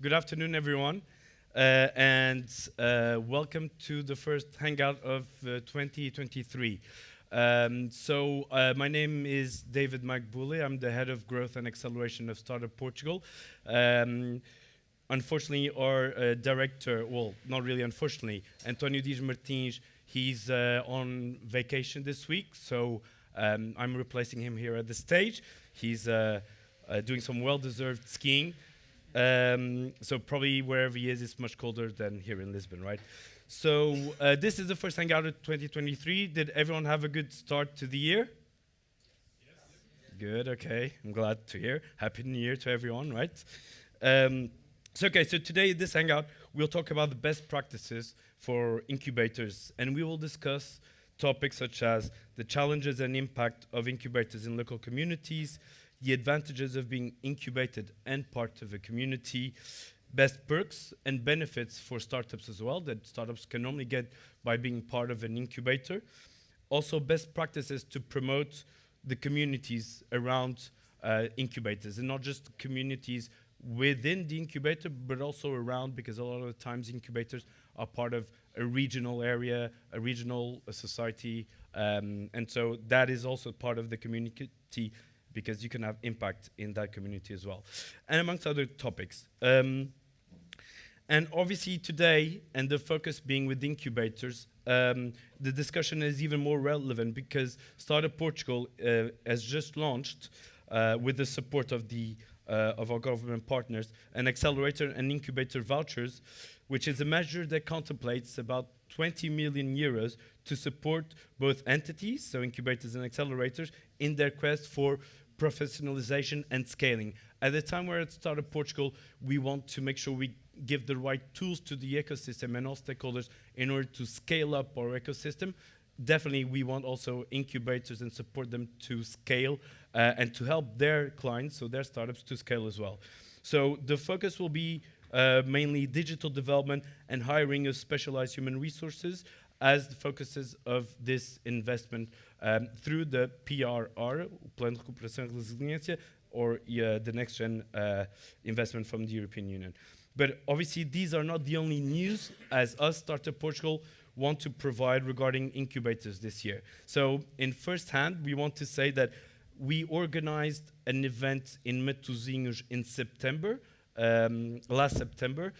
Good afternoon, everyone, and welcome to the first Hangout of 2023. My name is David Biléu. I'm the head of growth and acceleration of Startup Portugal. Unfortunately, our director, well, not really unfortunately, António Dias Martins, he's on vacation this week, so I'm replacing him here at the stage. He's doing some well-deserved skiing. So probably wherever he is, it's much colder than here in Lisbon, right? So this is the first Hangout of 2023. Did everyone have a good start to the year? Yes. Good, okay. I'm glad to hear. Happy New Year to everyone, right? So today, this Hangout, we'll talk about the best practices for incubators, and we will discuss topics such as the challenges and impact of incubators in local communities, the advantages of being incubated and part of a community, best perks and benefits for startups as well that startups can only get by being part of an incubator. Also, best practices to promote the communities around incubators, and not just communities within the incubator, but also around, because a lot of the times incubators are part of a regional area, a regional society, and so that is also part of the community, because you can have impact in that community as well, and amongst other topics. And obviously today, and the focus being with incubators, the discussion is even more relevant because Startup Portugal has just launched, with the support of our government partners, an Accelerator and Incubator Vouchers, which is a measure that contemplates about 20 million euros to support both entities, so incubators and accelerators, in their quest for professionalization and scaling. At the time we're at Startup Portugal, we want to make sure we give the right tools to the ecosystem and all stakeholders in order to scale up our ecosystem. Definitely, we want also incubators and support them to scale and to help their clients, so their startups, to scale as well. So the focus will be mainly digital development and hiring of specialized human resources as the focuses of this investment through the PRR, Plano de Recuperação e Resiliência, or the next gen investment from the European Union. But obviously, these are not the only news, as us, Startup Portugal, want to provide regarding incubators this year. So in first hand, we want to say that we organized an event in Matosinhos in September, last September,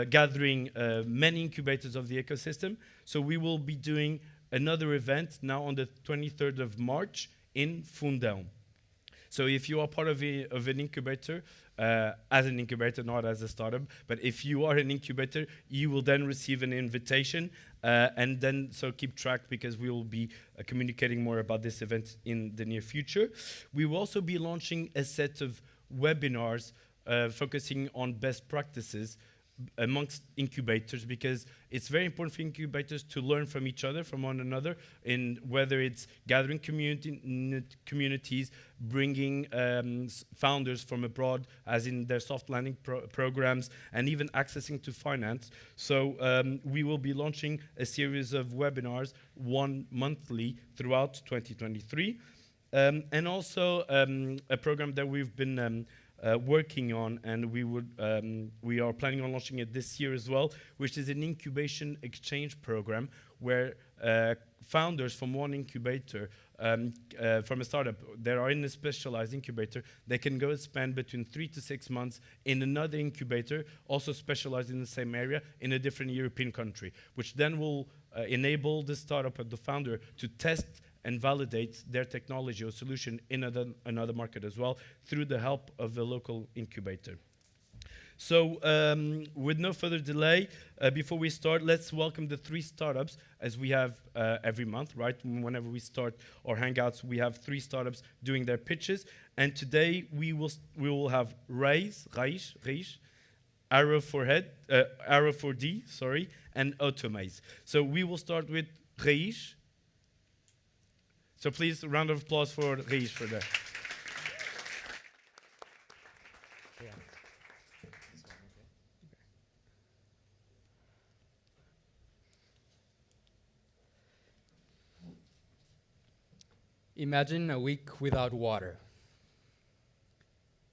gathering many incubators of the ecosystem. So we will be doing another event now on the 23rd of March in Fundão. So if you are part of an incubator, as an incubator, not as a startup, but if you are an incubator, you will then receive an invitation, and then so keep track, because we will be communicating more about this event in the near future. We will also be launching a set of webinars focusing on best practices amongst incubators, because it's very important for incubators to learn from each other, from one another, in whether it's gathering communities, bringing founders from abroad, as in their soft landing programs, and even accessing to finance. So we will be launching a series of webinars, one monthly, throughout 2023, and also a program that we've been working on, and we are planning on launching it this year as well, which is an incubation exchange program where founders from one incubator, from a startup that are in a specialized incubator, they can go and spend between 3 to 6 months in another incubator, also specialized in the same area, in a different European country, which then will enable the startup and the founder to test and validate their technology or solution in another market as well, through the help of a local incubator. So with no further delay, before we start, let's welcome the 3 startups, as we have every month, right? Whenever we start our Hangouts, we have 3 startups doing their pitches. And today we will have Raiz, Arrow for D, sorry, and Automaze. So we will start with Raiz. So please, a round of applause for Raiz for that. Imagine a week without water.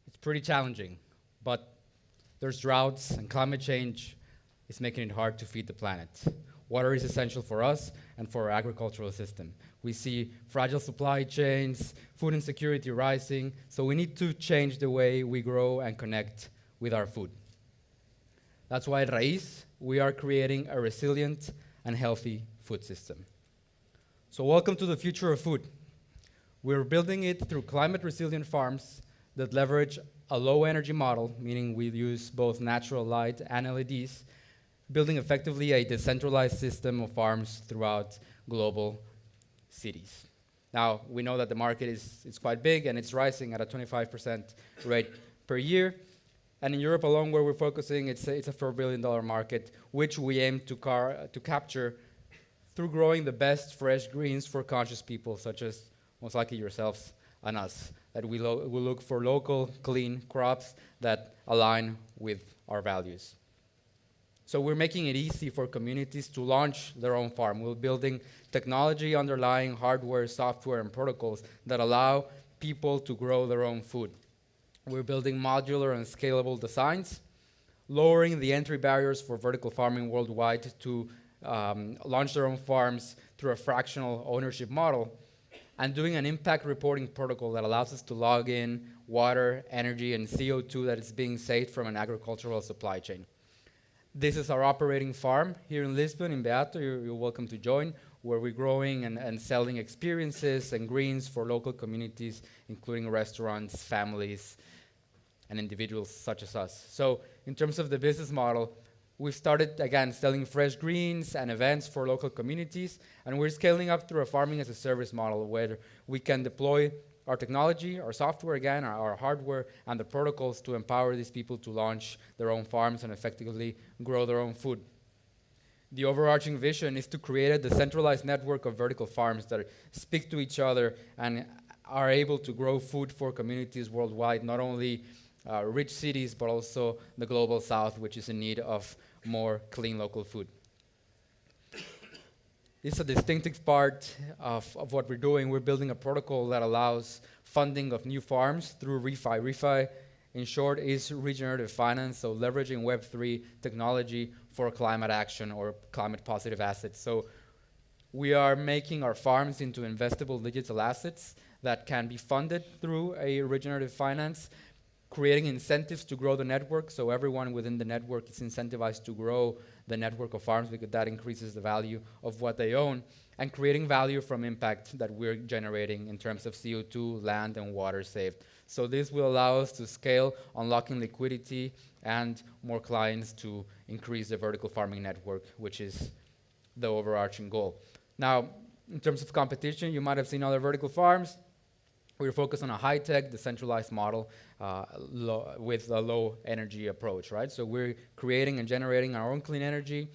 It's pretty challenging, but There's droughts, and climate change is making it hard to feed the planet. Water is essential for us and for our agricultural system. We see fragile supply chains, food insecurity rising, so we need to change the way we grow and connect with our food. That's why at Raíz, we are creating a resilient and healthy food system. So welcome to the future of food. We're building it through climate-resilient farms that leverage a low-energy model, meaning we use both natural light and LEDs, building effectively a decentralized system of farms throughout global cities. Now, we know that the market is quite big, and it's rising at a 25% rate per year. And in Europe alone, where we're focusing, it's a $4 billion market, which we aim to capture through growing the best fresh greens for conscious people, such as most likely yourselves and us, that we look for local, clean crops that align with our values. So we're making it easy for communities to launch their own farm. We're building technology underlying hardware, software, and protocols that allow people to grow their own food. We're building modular and scalable designs, lowering the entry barriers for vertical farming worldwide to launch their own farms through a fractional ownership model, and doing an impact reporting protocol that allows us to log in water, energy, and CO2 that is being saved from an agricultural supply chain. This is our operating farm here in Lisbon, in Beato. You're welcome to join, where we're growing and selling experiences and greens for local communities, including restaurants, families, and individuals such as us. So in terms of the business model, we've started, again, selling fresh greens and events for local communities, and we're scaling up through a farming as a service model where we can deploy our technology, our software, again, our hardware, and the protocols to empower these people to launch their own farms and effectively grow their own food. The overarching vision is to create a decentralized network of vertical farms that speak to each other and are able to grow food for communities worldwide, not only rich cities, but also the global south, which is in need of more clean local food. This is a distinctive part of what we're doing. We're building a protocol that allows funding of new farms through ReFi. ReFi, in short, is regenerative finance, so leveraging Web3 technology for climate action or climate positive assets. So we are making our farms into investable digital assets that can be funded through a regenerative finance, creating incentives to grow the network, so everyone within the network is incentivized to grow the network of farms because that increases the value of what they own, and creating value from impact that we're generating in terms of CO2, land, and water saved. So this will allow us to scale, unlocking liquidity and more clients to increase the vertical farming network, which is the overarching goal. Now, in terms of competition, you might have seen other vertical farms. We're focused on a high-tech, decentralized model with a low-energy approach, right? So we're creating and generating our own clean energy,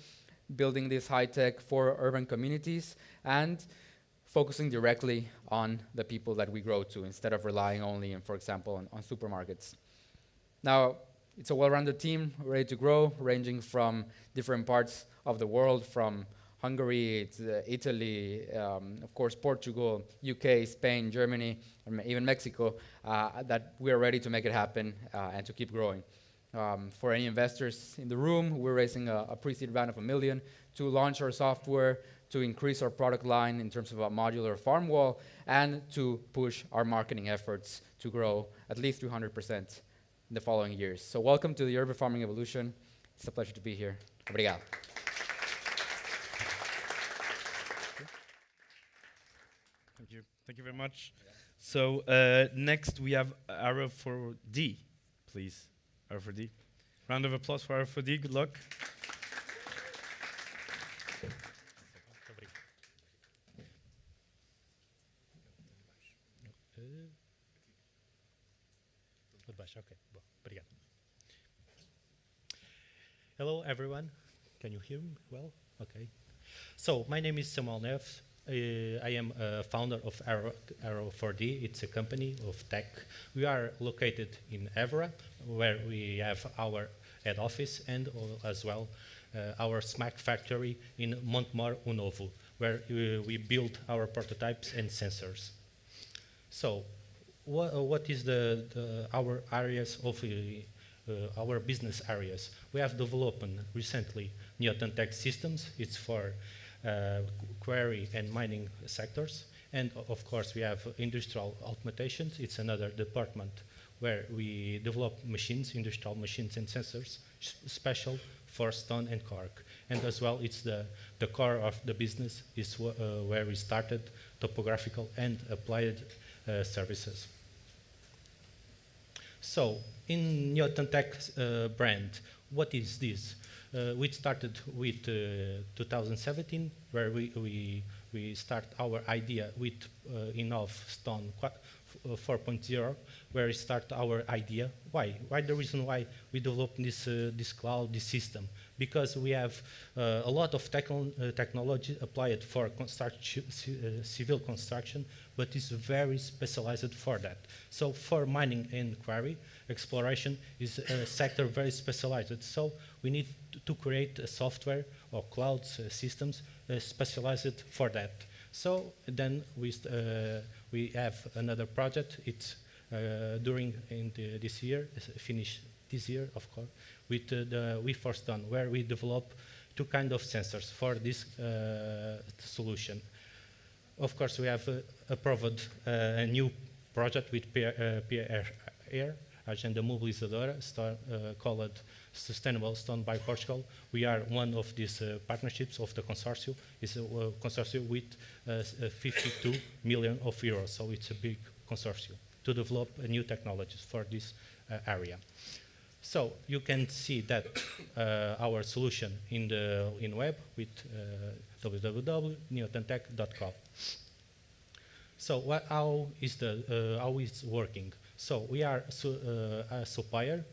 building this high-tech for urban communities, and focusing directly on the people that we grow to instead of relying only, for example, on supermarkets. Now, it's a well-rounded team, ready to grow, ranging from different parts of the world, from Hungary, Italy, of course, Portugal, UK, Spain, Germany, and even Mexico, that we are ready to make it happen and to keep growing. For any investors in the room, we're raising a pre-seed round of $1 million to launch our software, to increase our product line in terms of a modular farm wall, and to push our marketing efforts to grow at least 200% in the following years. So welcome to the Urban Farming Evolution. It's a pleasure to be here. Obrigado. Thank you very much. So next we have R4D, please. R4D. Round of applause for R4D. Good luck. Okay. Bom, obrigado. Hello, everyone. Can you hear me well? Okay. So my name is Samuel Neves. I am a founder of R4D. It's a company of tech. We are located in Évora, where we have our head office, and as well our SMAC factory in Montemor-o-Novo, where we build our prototypes and sensors. So what is our areas of our business areas. We have developed recently Neotantech systems. It's for quarry and mining sectors. And of course, we have industrial automation. It's another department where we develop machines, industrial machines and sensors, special for stone and cork. And as well, it's the core of the business is where we started topographical and applied services. So, in Neotantech brand, what is this? We started with 2017, where we start our idea with Innov Stone 4.0, where we start our idea. Why? Why the reason why we developed this cloud, this system? Because we have a lot of technology applied for civil construction, but it's very specialized for that. So for mining and quarry, exploration is a sector very specialized. So we need to create a software or cloud systems specialized for that. So then we have another project. It's this year, finish this year, of course, with the We4Stone, where we develop two kind of sensors for this solution. Of course, we have approved a new project with PR Agenda Mobilizadora, called Sustainable Stone by Portugal. We are one of these partnerships of the consortium. It's a consortium with 52 million of euros, so it's a big consortium to develop new technologies for this area. So you can see that our solution in the web with www.neotantech.com. So how is working? So we are a supplier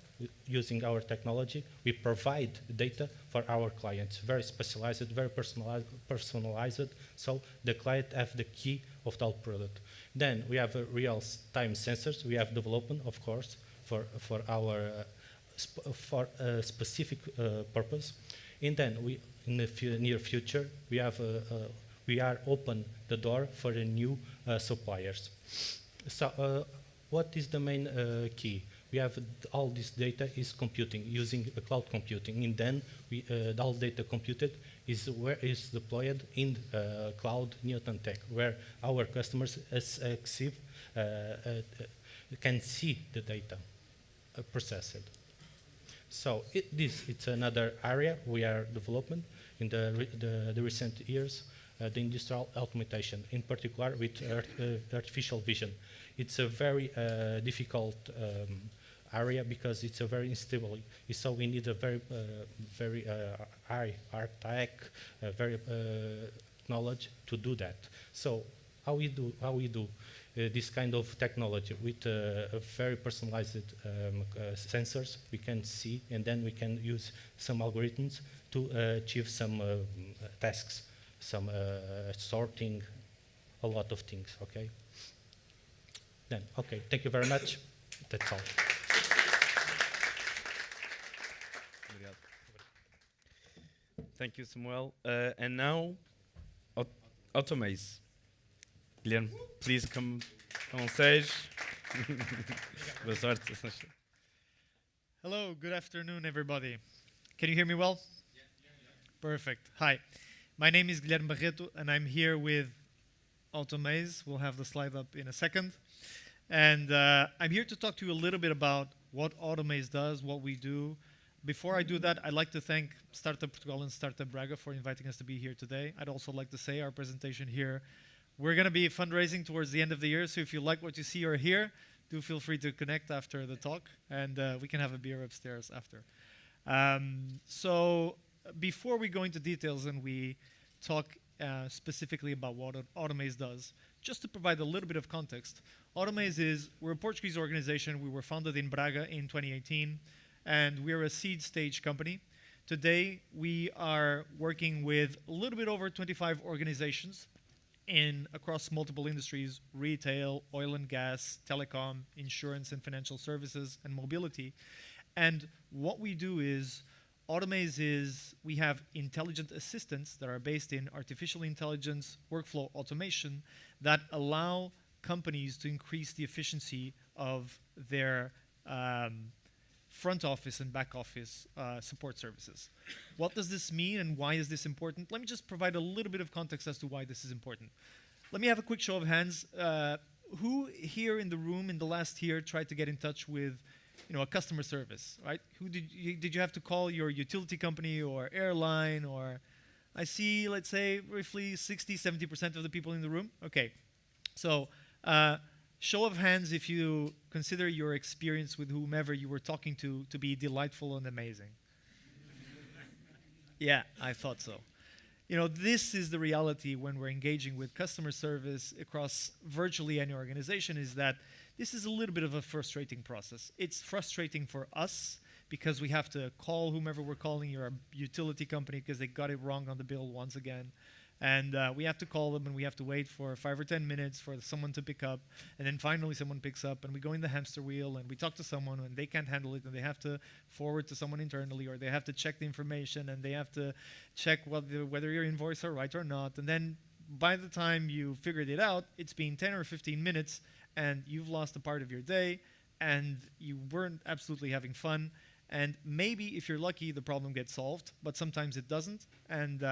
using our technology. We provide data for our clients, very specialized, very personalized. So the client have the key of the product. Then we have real-time sensors. We have development, of course, for our for a specific purpose. And then in the near future, we are open the door for the new suppliers. So what is the main key? We have all this data is computing using the cloud computing, and then all data computed is deployed in cloud Neotantech, where our customers can see the data processed. So it's another area we are developing in the recent years, the industrial automation, in particular with artificial vision. It's a very difficult area because it's a very unstable. So we need a very high tech, very knowledge to do that. So how we do this kind of technology with very personalized sensors we can see, and then we can use some algorithms to achieve some tasks, some sorting, a lot of things, okay? Then, okay, thank you very much. That's all. Thank you, Samuel. And now, Automaze. Guilherme, please come on stage. Boa sorte. Hello, good afternoon, everybody. Can you hear me well? Yeah. Perfect. Hi, my name is Guilherme Barreto, and I'm here with Automaze. We'll have the slide up in a second. And I'm here to talk to you a little bit about what Automaze does, what we do. Before I do that, I'd like to thank Startup Portugal and Startup Braga for inviting us to be here today. I'd also like to say our presentation here, we're going to be fundraising towards the end of the year, so if you like what you see or hear, do feel free to connect after the talk, and we can have a beer upstairs after. So before we go into details and we talk specifically about what Automaze does, just to provide a little bit of context, Automaze we're a Portuguese organization. We were founded in Braga in 2018, and we're a seed stage company. Today, we are working with a little bit over 25 organizations across multiple industries: retail, oil and gas, telecom, insurance and financial services, and mobility. And what we do is, Automaze we have intelligent assistants that are based in artificial intelligence, workflow automation, that allow companies to increase the efficiency of their front office and back office support services. What does this mean and why is this important? Let me just provide a little bit of context as to why this is important. Let me have a quick show of hands. Who here in the room in the last year tried to get in touch with a customer service, right? Who did you have to call your utility company or airline? Or I see, let's say, roughly 60, 70% of the people in the room. Okay, so show of hands if you consider your experience with whomever you were talking to be delightful and amazing. Yeah, I thought so. This is the reality when we're engaging with customer service across virtually any organization, is that this is a little bit of a frustrating process. It's frustrating for us because we have to call whomever we're calling, your utility company, because they got it wrong on the bill once again. And we have to call them and we have to wait for 5 or 10 minutes for someone to pick up. And then finally someone picks up and we go in the hamster wheel and we talk to someone and they can't handle it and they have to forward to someone internally, or they have to check the information and they have to check whether your invoice are right or not. And then by the time you figured it out, it's been 10 or 15 minutes and you've lost a part of your day and you weren't absolutely having fun. And maybe if you're lucky, the problem gets solved, but sometimes it doesn't. And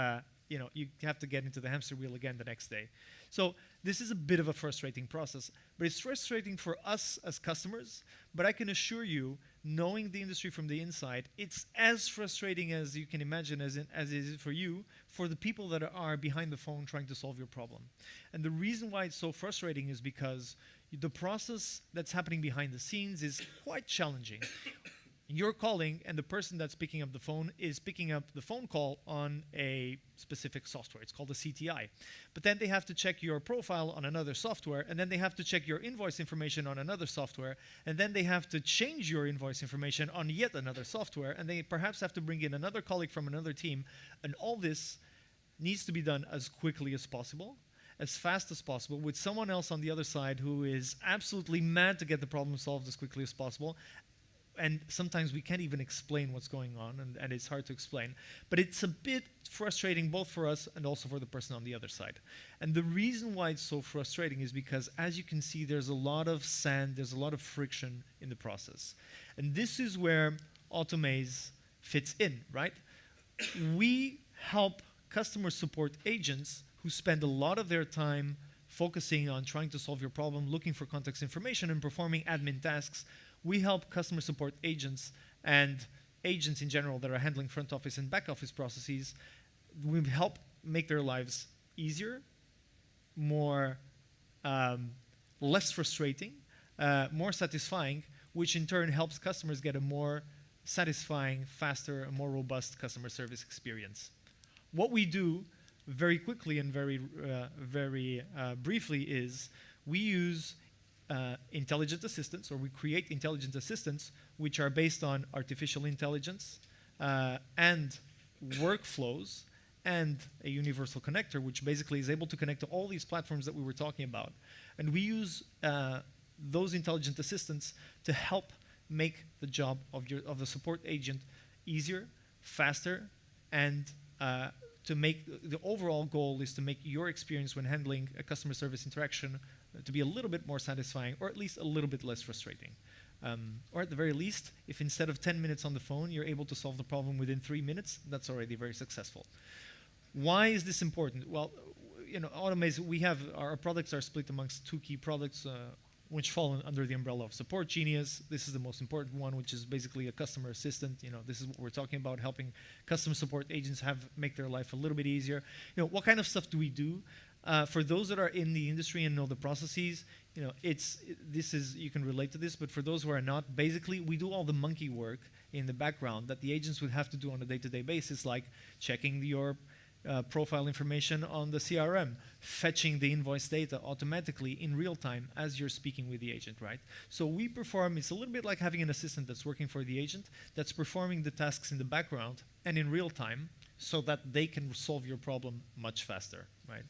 you have to get into the hamster wheel again the next day. So this is a bit of a frustrating process, but it's frustrating for us as customers. But I can assure you, knowing the industry from the inside, it's as frustrating as you can imagine as it is for you, for the people that are behind the phone trying to solve your problem. And the reason why it's so frustrating is because the process that's happening behind the scenes is quite challenging. You're calling, and the person that's picking up the phone is picking up the phone call on a specific software. It's called a CTI. But then they have to check your profile on another software, and then they have to check your invoice information on another software, and then they have to change your invoice information on yet another software, and they perhaps have to bring in another colleague from another team. And all this needs to be done as quickly as possible, as fast as possible, with someone else on the other side who is absolutely mad to get the problem solved as quickly as possible. And sometimes we can't even explain what's going on, and it's hard to explain. But it's a bit frustrating both for us and also for the person on the other side. And the reason why it's so frustrating is because, as you can see, there's a lot of sand, there's a lot of friction in the process. And this is where Automaze fits in, right? We help customer support agents who spend a lot of their time focusing on trying to solve your problem, looking for context information, and performing admin tasks. We help customer support agents and agents in general that are handling front office and back office processes. We help make their lives easier, less frustrating, more satisfying, which in turn helps customers get a more satisfying, faster, and more robust customer service experience. What we do very quickly and very briefly is we use intelligent assistants, or we create intelligent assistants which are based on artificial intelligence and workflows and a universal connector, which basically is able to connect to all these platforms that we were talking about. And we use those intelligent assistants to help make the job of the support agent easier, faster, and to make the overall goal is to make your experience when handling a customer service interaction to be a little bit more satisfying, or at least a little bit less frustrating. Or at the very least, if instead of 10 minutes on the phone, you're able to solve the problem within 3 minutes, that's already very successful. Why is this important? Well, Automaze, our products are split amongst 2 key products, which fall under the umbrella of Support Genius. This is the most important one, which is basically a customer assistant. This is what we're talking about, helping customer support agents make their life a little bit easier. What kind of stuff do we do? For those that are in the industry and know the processes, you can relate to this, but for those who are not, basically we do all the monkey work in the background that the agents would have to do on a day-to-day basis, like checking your profile information on the CRM, fetching the invoice data automatically in real time as you're speaking with the agent, right? So we perform, it's a little bit like having an assistant that's working for the agent, that's performing the tasks in the background and in real time so that they can solve your problem much faster, right?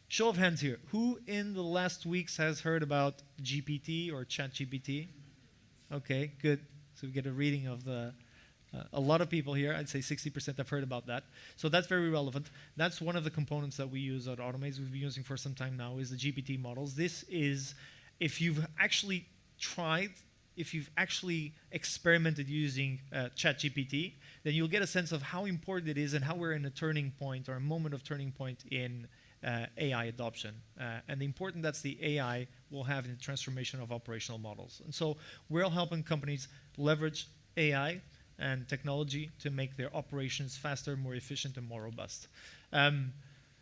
Show of hands here. Who in the last weeks has heard about GPT or ChatGPT? Okay, good. So we get a reading of a lot of people here. I'd say 60% have heard about that. So that's very relevant. That's one of the components that we use at Automaze, we've been using for some time now, is the GPT models. This is, if you've actually tried, if you've actually experimented using ChatGPT, then you'll get a sense of how important it is and how we're in a turning point or a moment of turning point in AI adoption, and the importance that the AI will have in the transformation of operational models. And so we're all helping companies leverage AI and technology to make their operations faster, more efficient, and more robust.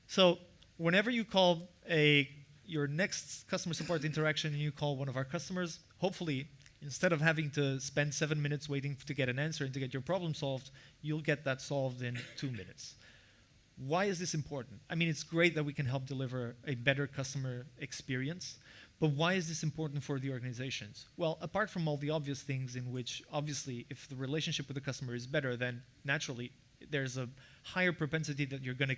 So whenever you call your next customer support interaction and you call one of our customers, hopefully, instead of having to spend 7 minutes waiting to get an answer and to get your problem solved, you'll get that solved in 2 minutes. Why is this important? I mean, it's great that we can help deliver a better customer experience, but why is this important for the organizations? Well, apart from all the obvious things in which, obviously, if the relationship with the customer is better, then naturally, there's a higher propensity that you're going to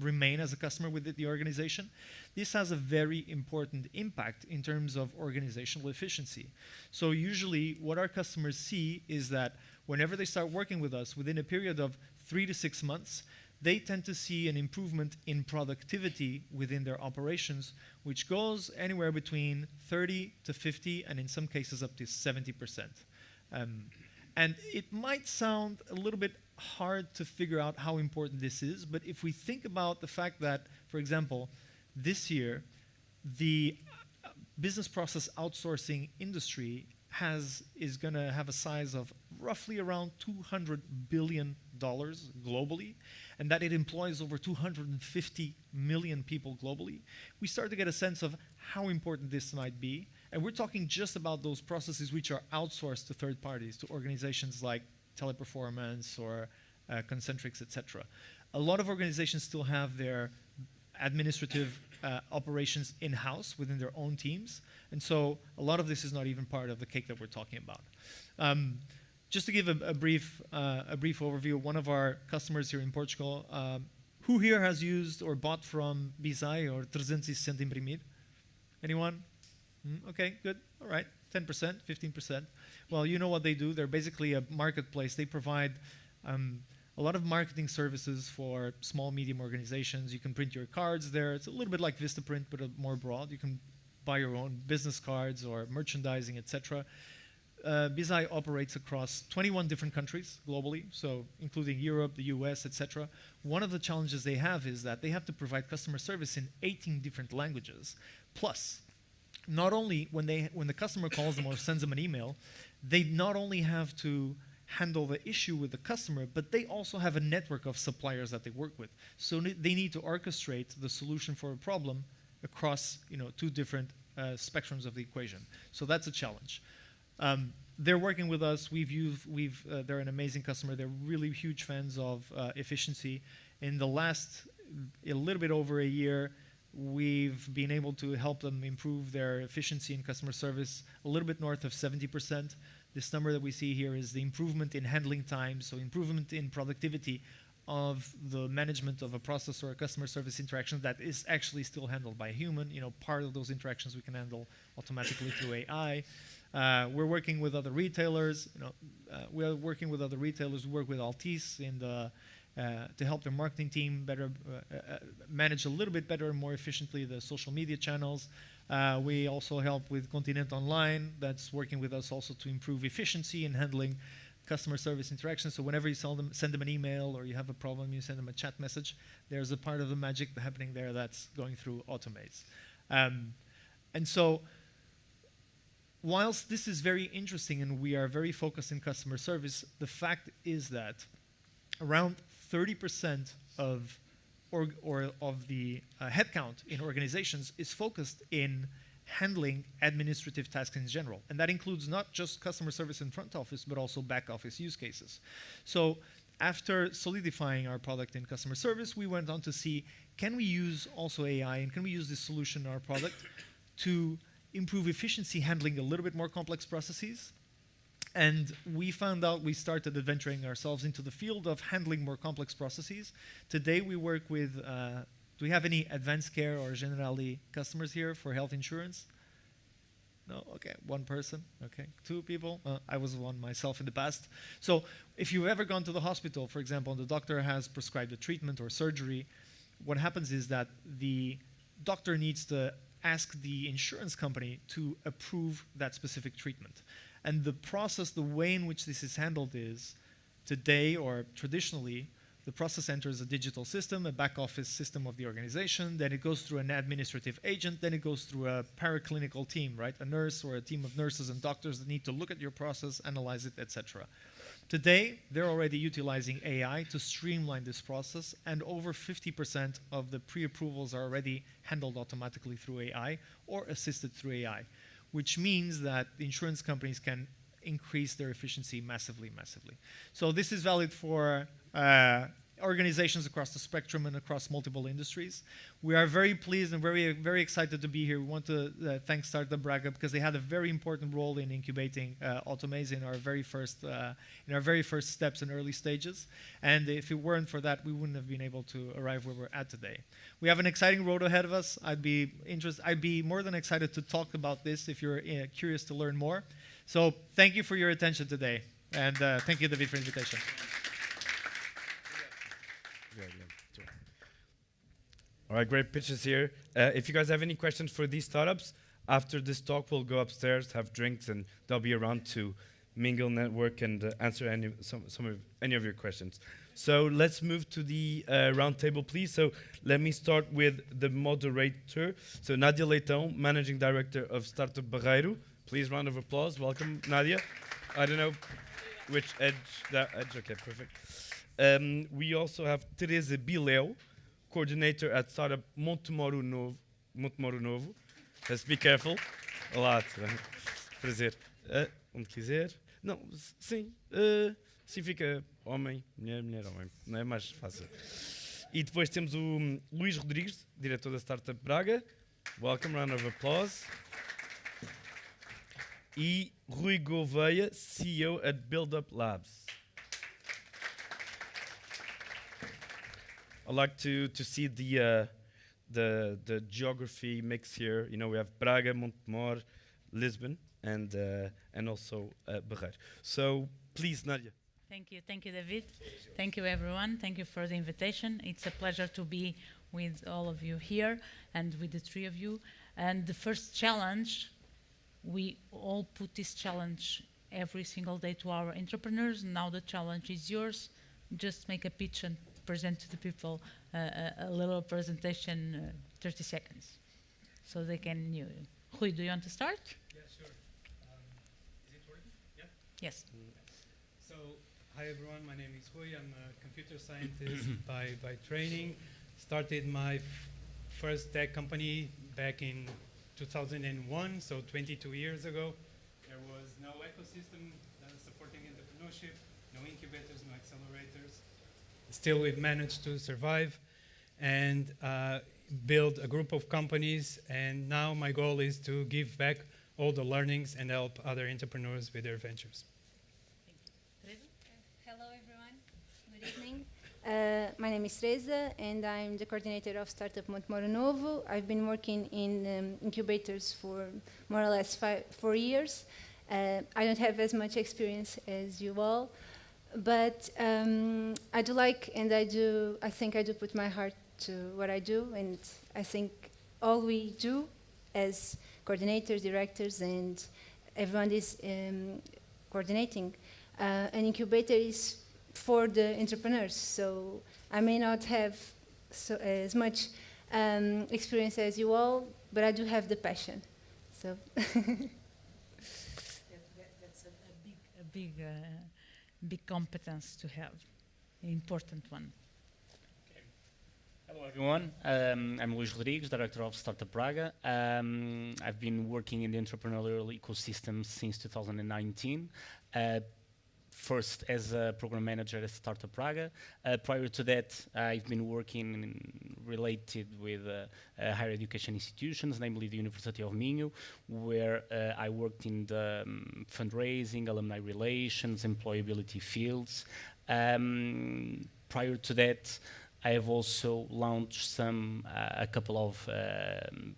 remain as a customer with the organization. This has a very important impact in terms of organizational efficiency. So usually what our customers see is that whenever they start working with us within a period of 3 to 6 months, they tend to see an improvement in productivity within their operations, which goes anywhere between 30 to 50, and in some cases up to 70%. And it might sound a little bit hard to figure out how important this is, but if we think about the fact that, for example, this year, the business process outsourcing industry is going to have a size of roughly around $200 billion globally, and that it employs over 250 million people globally, we start to get a sense of how important this might be. And we're talking just about those processes which are outsourced to third parties, to organizations like Teleperformance or Concentrix, etc. A lot of organizations still have their administrative operations in-house within their own teams, and so a lot of this is not even part of the cake that we're talking about. Just to give a brief overview, one of our customers here in Portugal, who here has used or bought from Bizai or 360 Imprimir? Anyone? Okay, good. All right, 10%, 15%. Well, you know what they do. They're basically a marketplace. They provide a lot of marketing services for small, medium organizations. You can print your cards there. It's a little bit like Vistaprint, but more broad. You can buy your own business cards or merchandising, etc. Bizai operates across 21 different countries globally, so including Europe, the US, etc. One of the challenges they have is that they have to provide customer service in 18 different languages. Plus, not only when the customer calls them or sends them an email, they not only have to handle the issue with the customer, but they also have a network of suppliers that they work with. So they need to orchestrate the solution for a problem across 2 different spectrums of the equation. So that's a challenge. They're working with us. They're an amazing customer. They're really huge fans of efficiency. In the last a little bit over a year, we've been able to help them improve their efficiency in customer service a little bit north of 70%. This number that we see here is the improvement in handling time, so improvement in productivity of the management of a process or a customer service interaction that is actually still handled by a human. Part of those interactions we can handle automatically through AI. We're working with other retailers. We work with Altice to help their marketing team better manage a little bit better and more efficiently the social media channels. We also help with Continent Online, that's working with us also to improve efficiency in handling customer service interactions. So whenever you send them an email or you have a problem, you send them a chat message, there's a part of the magic happening there that's going through automates. And so whilst this is very interesting and we are very focused in customer service, the fact is that around 30% of the headcount in organizations is focused in handling administrative tasks in general. And that includes not just customer service and front office, but also back office use cases. So after solidifying our product in customer service, we went on to see, can we use also AI and can we use this solution in our product to improve efficiency handling a little bit more complex processes? And we found out, we started adventuring ourselves into the field of handling more complex processes. Today we work with, do we have any advanced care or Generali customers here for health insurance? No? Okay, 1 person. Okay, 2 people. I was one myself in the past. So if you've ever gone to the hospital, for example, and the doctor has prescribed a treatment or surgery, what happens is that the doctor needs to ask the insurance company to approve that specific treatment. And the process, the way in which this is handled is, today or traditionally, the process enters a digital system, a back office system of the organization, then it goes through an administrative agent, then it goes through a paraclinical team, right? A nurse or a team of nurses and doctors that need to look at your process, analyze it, etc. Today, they're already utilizing AI to streamline this process, and over 50% of the pre-approvals are already handled automatically through AI or assisted through AI, which means that the insurance companies can increase their efficiency massively, massively. So this is valid for organizations across the spectrum and across multiple industries. We are very pleased and very, very excited to be here. We want to thank Startup Braga because they had a very important role in incubating Automase in our very first steps and early stages. And if it weren't for that, we wouldn't have been able to arrive where we're at today. We have an exciting road ahead of us. I'd be more than excited to talk about this if you're curious to learn more. So thank you for your attention today, and thank you, David, for the invitation. All right, great pitches here. If you guys have any questions for these startups, after this talk, we'll go upstairs, have drinks, and they'll be around to mingle, network, and answer any of your questions. So let's move to the round table, please. So let me start with the moderator. So Nadia Leitão, Managing Director of Startup Biléu. Please, round of applause. Welcome, Nadia. I don't know which edge, that edge, okay, perfect. We also have Teresa Biléu, Coordinator at Startup Montemor-o-Novo. Let's be careful. Olá, prazer. Onde quiser. Não, sim. Sim, fica homem, mulher, mulher, homem. Não é mais fácil. E depois temos o Luís Rodrigues, diretor da Startup Braga. Welcome, round of applause. E Rui Gouveia, CEO at Build Up Labs. I'd like to see the geography mix here. You know, we have Braga, Montemor, Lisbon, and also Biléu. So please, Nadia. Thank you, David. Thank you, everyone. Thank you for the invitation. It's a pleasure to be with all of you here and with the three of you. And the first challenge, we all put this challenge every single day to our entrepreneurs. Now the challenge is yours. Just make a pitch and present to the people a little presentation, 30 seconds, so they can know you. Rui, do you want to start? Yeah, sure. Is it working? Yeah? Yes. So, hi everyone, my name is Rui. I'm a computer scientist by training. Started my first tech company back in 2001, so 22 years ago. There was no ecosystem supporting entrepreneurship, no incubators, no accelerators. Still, we've managed to survive and build a group of companies, and now my goal is to give back all the learnings and help other entrepreneurs with their ventures. Thank you. Hello everyone, good evening. My name is Teresa and I'm the coordinator of Startup Montemor-o-Novo. I've been working in incubators for more or less 4 years. I don't have as much experience as you all, but I do like, and I think I do put my heart to what I do, and I think all we do as coordinators, directors, and everyone is coordinating. An incubator is for the entrepreneurs, so I may not have as much experience as you all, but I do have the passion. So That's a big competence to have, an important one. Hello everyone, I'm Luís Rodrigues, Director of Startup Braga. I've been working in the entrepreneurial ecosystem since 2019. First as a program manager at Startup Braga. Prior to that, I've been working related with higher education institutions, namely the University of Minho, where I worked in the fundraising, alumni relations, employability fields. Prior to that, I have also launched a couple of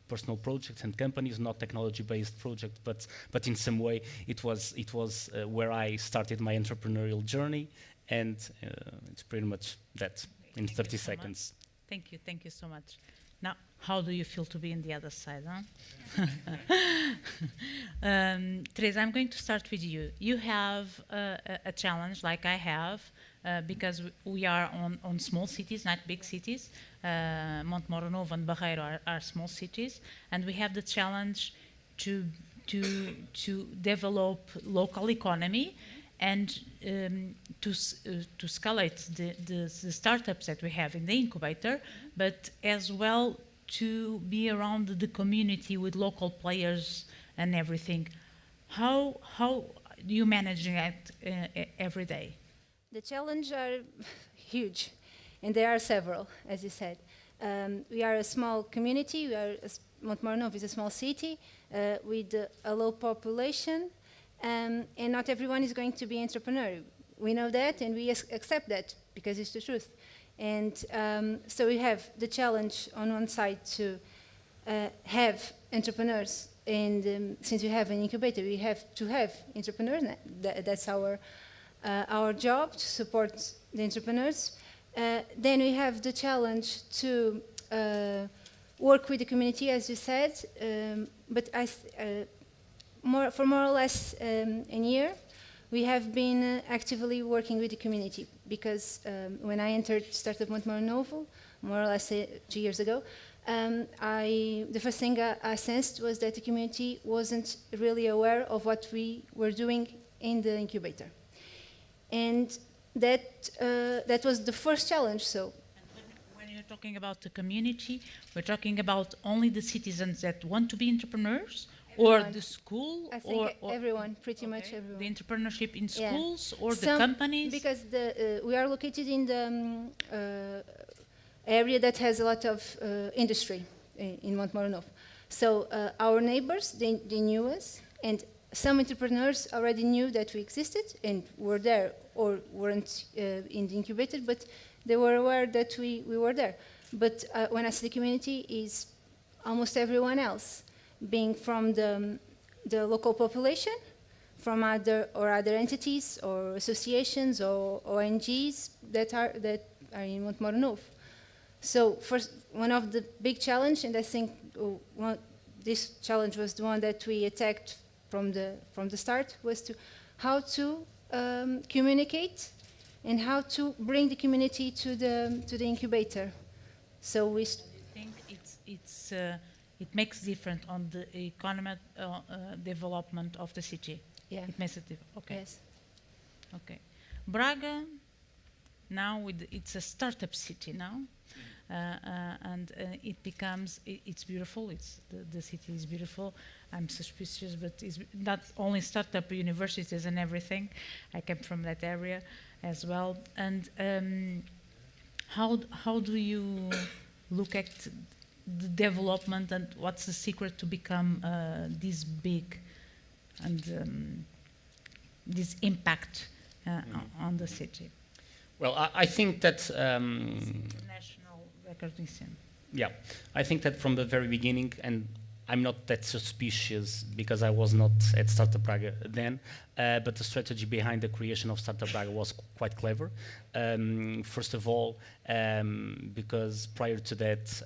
personal projects and companies, not technology-based projects, but in some way it was where I started my entrepreneurial journey, and it's pretty much that in 30 seconds. Thank you so much. Now, How do you feel to be on the other side, huh? Teresa, I'm going to start with you. You have a challenge like I have, because we are on small cities, not big cities. Montemor-o-Novo and Biléu are small cities, and we have the challenge to develop local economy and to scalate the startups that we have in the incubator, but as well to be around the community with local players and everything. How do you manage that every day? The challenges are huge, and there are several, as you said. We are a small community. Montemor-o-Novo is a small city with a low population, and not everyone is going to be entrepreneur. We know that, and we accept that because it's the truth. And so we have the challenge on one side to have entrepreneurs, and since we have an incubator, we have to have entrepreneurs. That's our job, to support the entrepreneurs. Then we have the challenge to work with the community, as you said, but for more or less a year, we have been actively working with the community, because when I entered Startup Montemor-o-Novo, more or less 2 years ago, the first thing I sensed was that the community wasn't really aware of what we were doing in the incubator. And that was the first challenge. So, when you're talking about the community, we're talking about only the citizens that want to be entrepreneurs, or the school, I think everyone, pretty much everyone. The entrepreneurship in schools, or the companies? Because we are located in the area that has a lot of industry in Montemor-o-Novo. So our neighbors, they knew us, and some entrepreneurs already knew that we existed and were there, or weren't in the incubator, but they were aware that we were there. But when I say the community, is almost everyone else, being from the local population, from other entities or associations or ONGs that are in Montemor-o-Novo. So first, one of the big challenge, and I think this challenge was the one that we attacked from the start, was how to communicate and how to bring the community to the incubator. So we. I think it makes different on the economic development of the city. Yeah. It makes it different. Okay. Yes. Okay. Braga, now it's a startup city now, and it becomes. It's beautiful. The city is beautiful. I'm suspicious, but it's not only startup universities and everything. I came from that area as well. And how do you look at the development, and what's the secret to become this big and this impact on the city? Well, I think that International recognition. Yeah, I think that from the very beginning, and I'm not that suspicious because I was not at Startup Braga then, but the strategy behind the creation of Startup Braga was quite clever. First of all, because prior to that,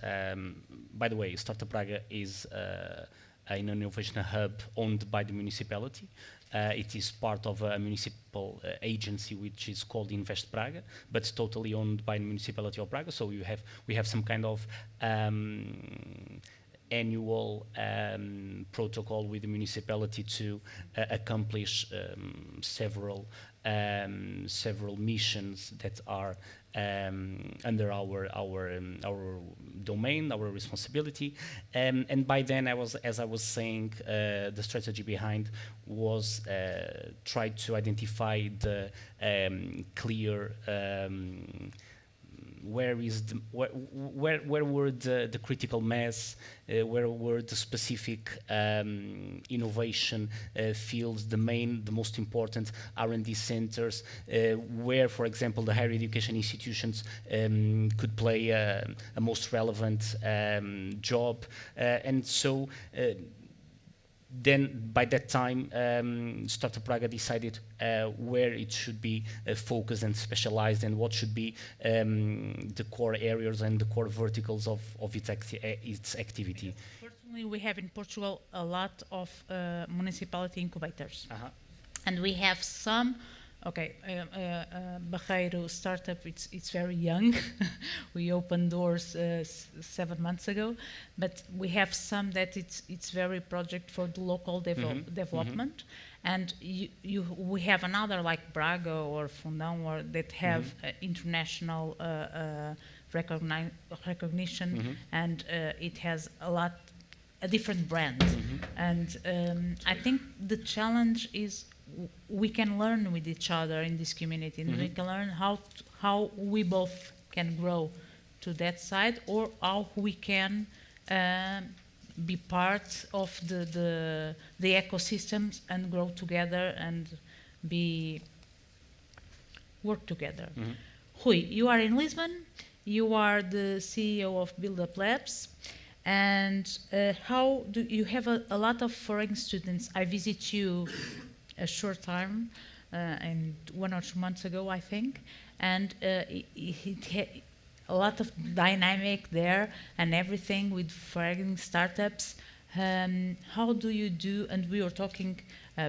by the way, Startup Braga is an innovation hub owned by the municipality. It is part of a municipal agency which is called Invest Braga, but totally owned by the municipality of Braga. So we have some kind of annual protocol with the municipality to accomplish several missions that are under our domain, our responsibility, and by then as I was saying, the strategy behind was try to identify the clear. Where were the critical mass? Where were the specific innovation fields? The most important R&D centers. Where, for example, the higher education institutions could play a most relevant job. And so then by that time, Startup Praga decided where it should be focused and specialized, and what should be the core areas and the core verticals of its activity. Fortunately, we have in Portugal a lot of municipality incubators. And we have some, okay, Barreiro startup, it's very young. We opened doors 7 months ago, but we have some that it's very project for the local development. And we have another like Braga or Fundão that have international recognition, and it has a different brand. And I think the challenge is we can learn with each other in this community, and we can learn how we both can grow to that side, or how we can be part of the ecosystems and grow together and work together. Rui, you are in Lisbon. You are the CEO of Build Up Labs. And how do you have a lot of foreign students? I visit you a short time, and 1 or 2 months ago, I think, and it had a lot of dynamic there and everything with foreign startups. How do you do? And we were talking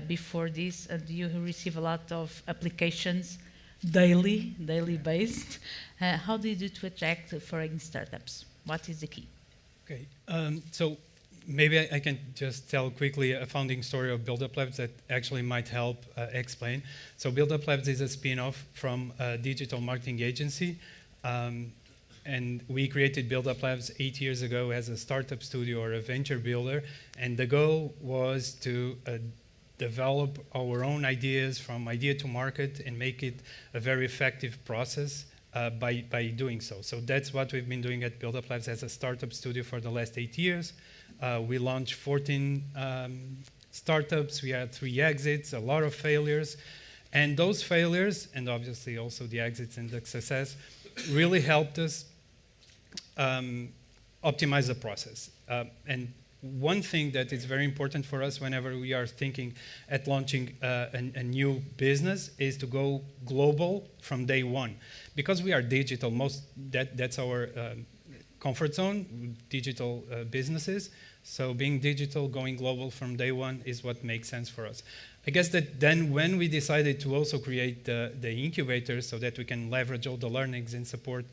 before this, and you receive a lot of applications daily based. How do you do to attract foreign startups? What is the key? Okay, so maybe I can just tell quickly a founding story of Build Up Labs that actually might help explain. So Build Up Labs is a spin-off from a digital marketing agency. And we created Build Up Labs 8 years ago as a startup studio or a venture builder. And the goal was to develop our own ideas from idea to market and make it a very effective process by doing so. So that's what we've been doing at Build Up Labs as a startup studio for the last 8 years. We launched 14 startups. We had 3 exits, a lot of failures. And those failures, and obviously also the exits and the success, really helped us optimize the process. And one thing that is very important for us whenever we are thinking at launching a new business is to go global from day one. Because we are digital, that's our comfort zone, digital businesses. So being digital, going global from day one is what makes sense for us. I guess that then when we decided to also create the incubators so that we can leverage all the learnings and support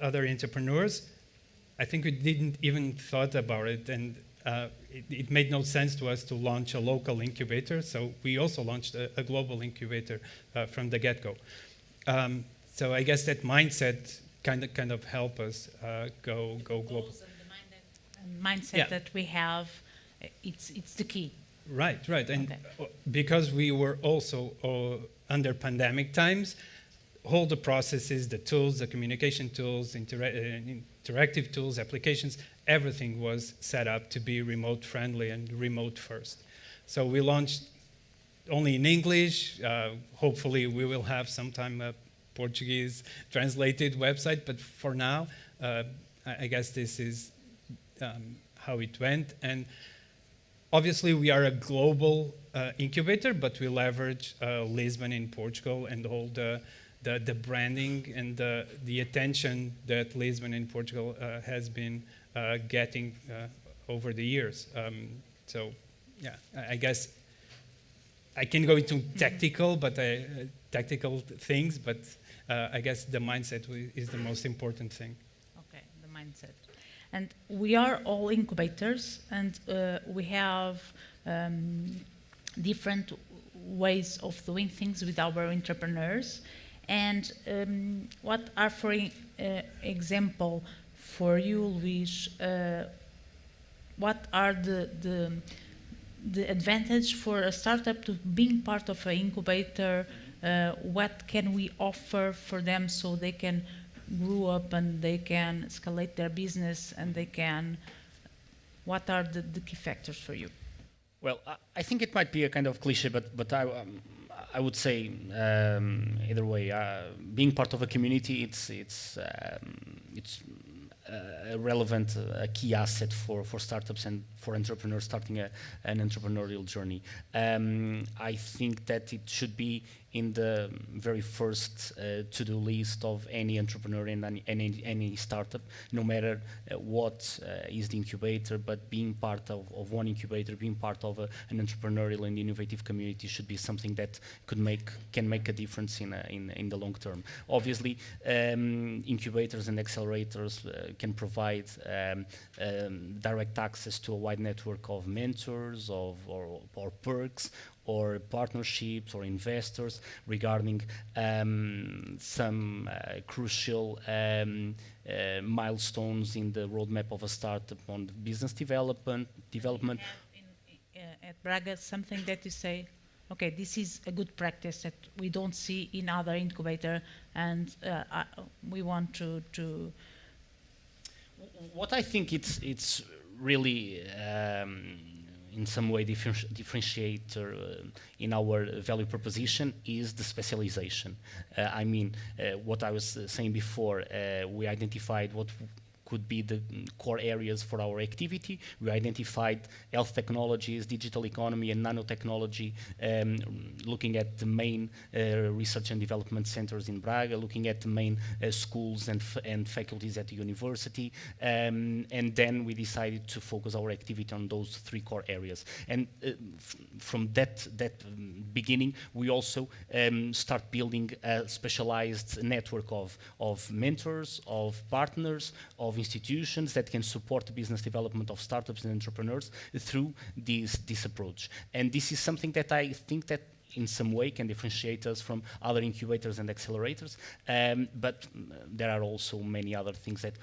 other entrepreneurs, I think we didn't even thought about it, and it made no sense to us to launch a local incubator. So we also launched a global incubator from the get-go. So I guess that mindset kind of help us go global. Mindset that we have, it's the key. Right. And because we were also under pandemic times, all the processes, the tools, the communication tools, interactive tools, applications, everything was set up to be remote friendly and remote first. So we launched only in English. Hopefully we will have sometime a Portuguese translated website, but for now, I guess this is how it went. And obviously we are a global incubator, but we leverage Lisbon in Portugal and all the branding and the attention that Lisbon in Portugal has been getting over the years. So yeah, I guess I can go into tactical things, but I guess the mindset is the most important thing. Okay, the mindset. And we are all incubators, and we have different ways of doing things with our entrepreneurs. And what are, for example, for you, Luis, what are the advantage for a startup to being part of an incubator? What can we offer for them so they can grow up and they can escalate their business and they can, what are the key factors for you? Well, I think it might be a kind of cliche, but I would say either way, being part of a community, it's a relevant, a key asset for startups and for entrepreneurs starting an entrepreneurial journey. I think that it should be in the very first to-do list of any entrepreneur and any startup, no matter what is the incubator, but being part of one incubator, being part of an entrepreneurial and innovative community should be something that can make a difference in the long term. Obviously, incubators and accelerators can provide direct access to a wide network of mentors, or perks, or partnerships or investors regarding some crucial milestones in the roadmap of a startup on business development. At Braga, something that you say, okay, this is a good practice that we don't see in other incubator, and we want to. What I think it's really in some way differentiator in our value proposition is the specialization. I mean, what I was saying before, we identified what could be the core areas for our activity. We identified health technologies, digital economy, and nanotechnology, looking at the main research and development centers in Braga, looking at the main schools and faculties at the university, and then we decided to focus our activity on those three core areas. And from that beginning, we also start building a specialized network of mentors, of partners, of institutions that can support the business development of startups and entrepreneurs through this approach. And this is something that I think that in some way can differentiate us from other incubators and accelerators, but there are also many other things that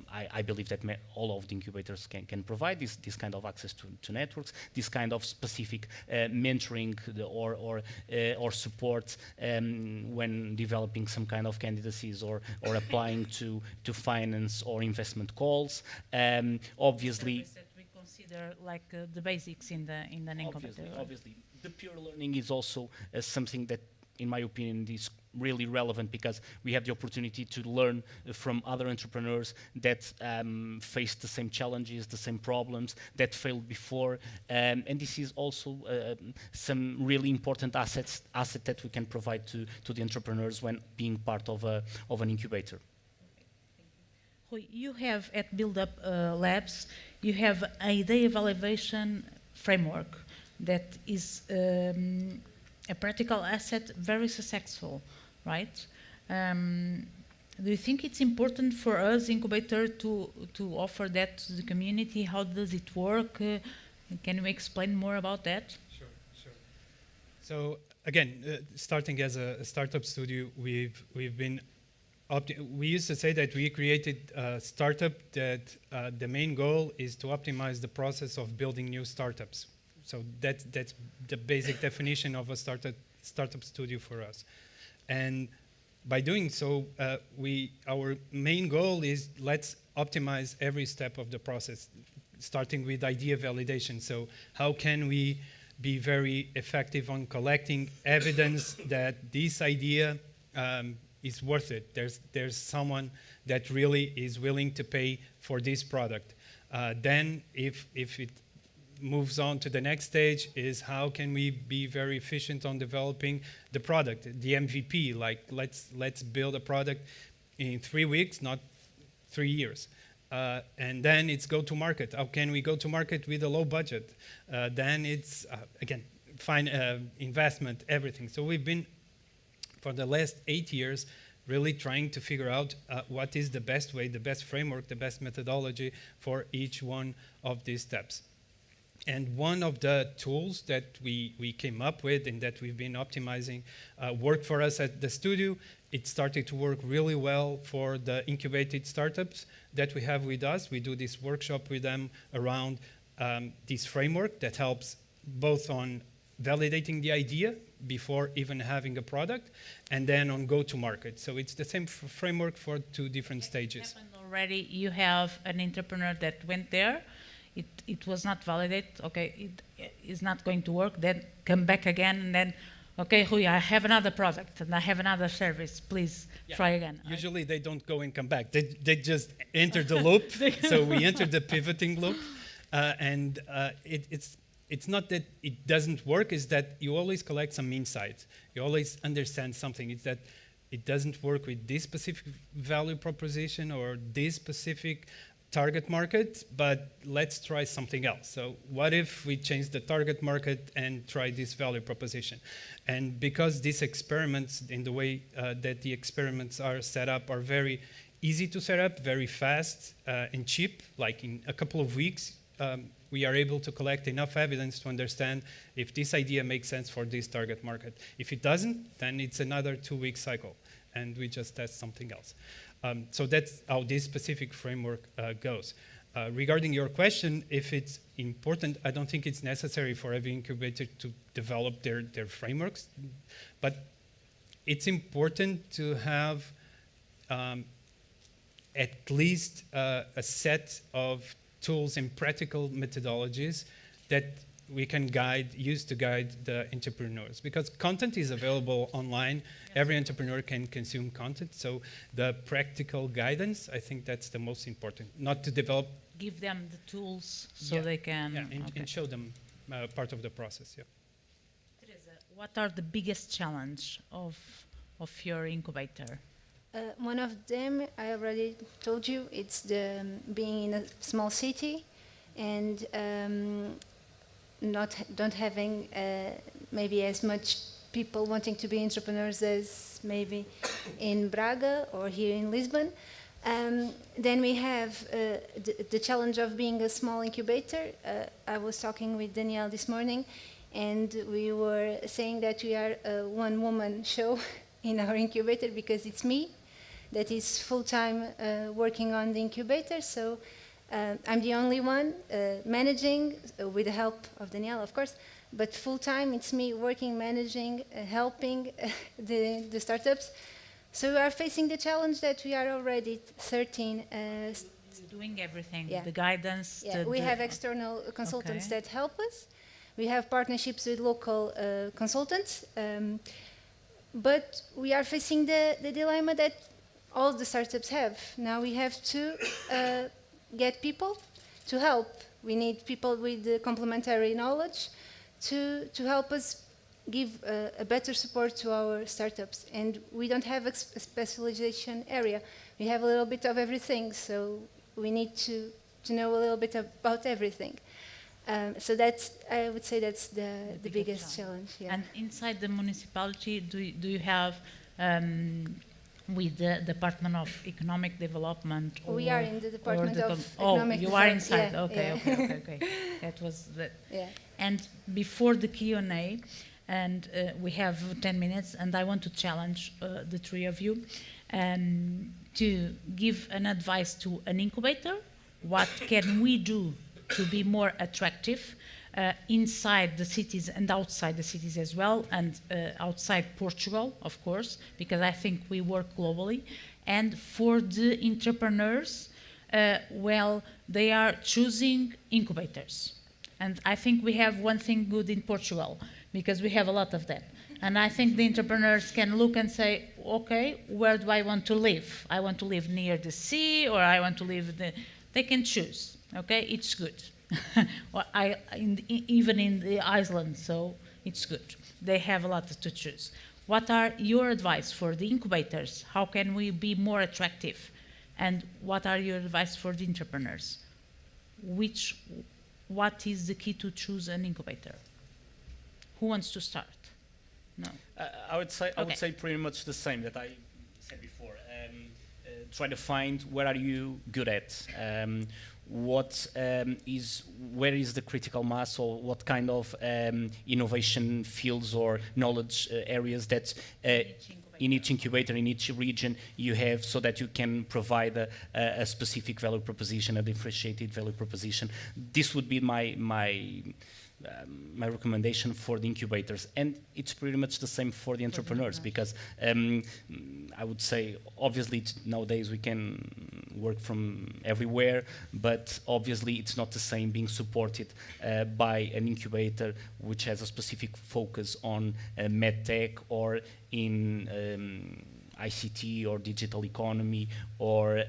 I believe that all of the incubators can provide, this kind of access to networks, this kind of specific mentoring or support when developing some kind of candidacies or applying to finance or investment calls. Obviously, that we consider like the basics in the incubator. Obviously, the peer learning is also something that, in my opinion, is really relevant, because we have the opportunity to learn from other entrepreneurs that faced the same challenges, the same problems, that failed before, and this is also some really important asset that we can provide to the entrepreneurs when being part of an incubator. You have at Build Up Labs, you have an idea evaluation framework that is a practical asset, very successful, right? Do you think it's important for us, incubator, to offer that to the community? How does it work? Can you explain more about that? Sure. So again, starting as a startup studio, we've been we used to say that we created a startup that the main goal is to optimize the process of building new startups. So that's the basic definition of a startup studio for us. And by doing so, our main goal is let's optimize every step of the process, starting with idea validation. So how can we be very effective on collecting evidence that this idea is worth it? There's someone that really is willing to pay for this product. Then if it moves on to the next stage, is how can we be very efficient on developing the product, the MVP, like let's build a product in 3 weeks, not 3 years. And then it's go to market. How can we go to market with a low budget? Then it's, again, investment, everything. So we've been, for the last 8 years, really trying to figure out what is the best way, the best framework, the best methodology for each one of these steps. And one of the tools that we came up with and that we've been optimizing worked for us at the studio. It started to work really well for the incubated startups that we have with us. We do this workshop with them around this framework that helps both on validating the idea before even having a product, and then on go-to-market. So it's the same framework for 2 different stages. Already, you have an entrepreneur that went there. It was not validated. Okay, it is not going to work. Then come back again, and then, okay, Rui, I have another product and I have another service. Please try again. Usually they don't go and come back. They just enter the loop. So we enter the pivoting loop. It's not that it doesn't work, it's that you always collect some insights. You always understand something. It's that it doesn't work with this specific value proposition or this specific target market, but let's try something else. So what if we change the target market and try this value proposition? And because these experiments, in the way that the experiments are set up, are very easy to set up, very fast and cheap, like in a couple of weeks, we are able to collect enough evidence to understand if this idea makes sense for this target market. If it doesn't, then it's another 2-week cycle, and we just test something else. So that's how this specific framework goes. Regarding your question, if it's important, I don't think it's necessary for every incubator to develop their frameworks, but it's important to have at least a set of tools and practical methodologies that we can use to guide the entrepreneurs. Because content is available online. Every entrepreneur can consume content. So the practical guidance, I think that's the most important. Not to develop. Give them the tools so they can. Yeah, and show them part of the process. Yeah. Teresa, what are the biggest challenge of your incubator? One of them, I already told you, it's the being in a small city and don't having maybe as much people wanting to be entrepreneurs as maybe in Braga or here in Lisbon. Then we have the challenge of being a small incubator. I was talking with Danielle this morning, and we were saying that we are a one-woman show in our incubator because it's me that is full-time working on the incubator. So I'm the only one managing, with the help of Danielle, of course, but full-time it's me working, managing, helping the startups. So we are facing the challenge that we are already 13. Doing everything, the guidance. Yeah, we have external consultants that help us. We have partnerships with local consultants. But we are facing the dilemma that all the startups have. Now we have to get people to help. We need people with the complementary knowledge to help us give a better support to our startups. And we don't have a specialization area. We have a little bit of everything, so we need to know a little bit about everything. So that's, I would say that's the biggest challenge. Yeah. And inside the municipality, do you have with the Department of Economic Development? We are in the Department of Economic Development. Oh, you are inside. Yeah, okay. That was the. Yeah. And before the Q&A, and we have 10 minutes, and I want to challenge the three of you to give an advice to an incubator. What can we do to be more attractive inside the cities and outside the cities as well, and outside Portugal, of course, because I think we work globally. And for the entrepreneurs, well, they are choosing incubators. And I think we have one thing good in Portugal, because we have a lot of them. And I think the entrepreneurs can look and say, okay, where do I want to live? I want to live near the sea, or I want to live they can choose, okay? It's good. Well, even in the island, so it's good. They have a lot to choose. What are your advice for the incubators? How can we be more attractive? And what are your advice for the entrepreneurs? What is the key to choose an incubator? Who wants to start? No. I would say pretty much the same that I said before. Try to find where are you good at. Where is the critical mass, or what kind of innovation fields or knowledge areas that in each incubator, in each region you have, so that you can provide a specific value proposition, a differentiated value proposition. This would be my recommendation for the incubators, and it's pretty much the same for the entrepreneurs, because I would say obviously nowadays we can work from everywhere, but obviously it's not the same being supported by an incubator which has a specific focus on medtech or in ICT or digital economy or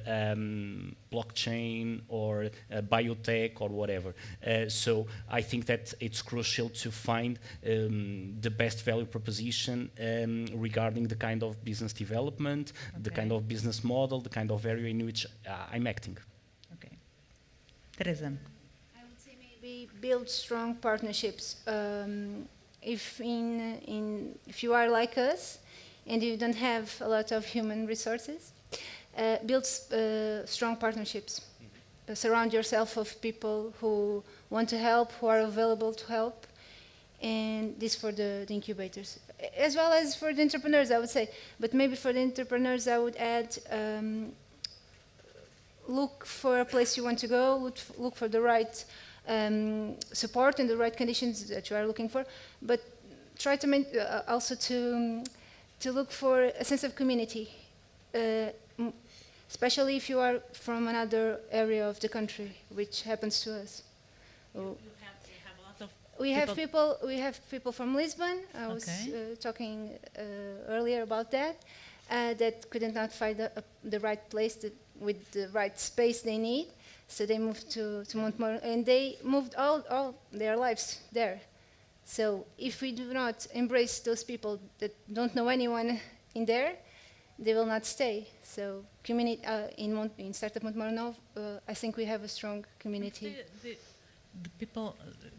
blockchain or biotech or whatever. So I think that it's crucial to find the best value proposition regarding the kind of business development, the kind of business model, the kind of area in which I'm acting. Okay. Teresa. I would say maybe build strong partnerships. If you are like us, and you don't have a lot of human resources, build strong partnerships. Surround yourself of people who want to help, who are available to help, and this for the incubators. As well as for the entrepreneurs, I would say. But maybe for the entrepreneurs, I would add, look for a place you want to go, look for the right support and the right conditions that you are looking for, but try to also to look for a sense of community, especially if you are from another area of the country, which happens to us. You have a lot of we have people from Lisbon. I was talking earlier about that, that could not find the right place with the right space they need, so they moved to Montemor, and they moved all their lives there. So if we do not embrace those people that don't know anyone in there, they will not stay. So community in Startup Montemor-o-Novo, I think we have a strong community. The people,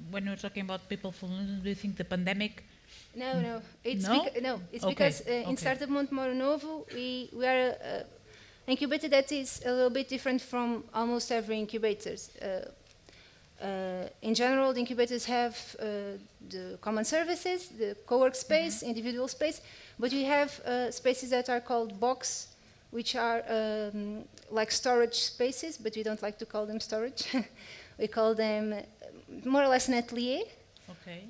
when you're talking about people from London, do you think the pandemic? No. It's okay. because in Startup Montemor-o-Novo, we are an incubator that is a little bit different from almost every incubators. In general, the incubators have the common services, the co-work space, individual space, but we have spaces that are called box, which are like storage spaces, but we don't like to call them storage. We call them more or less an atelier,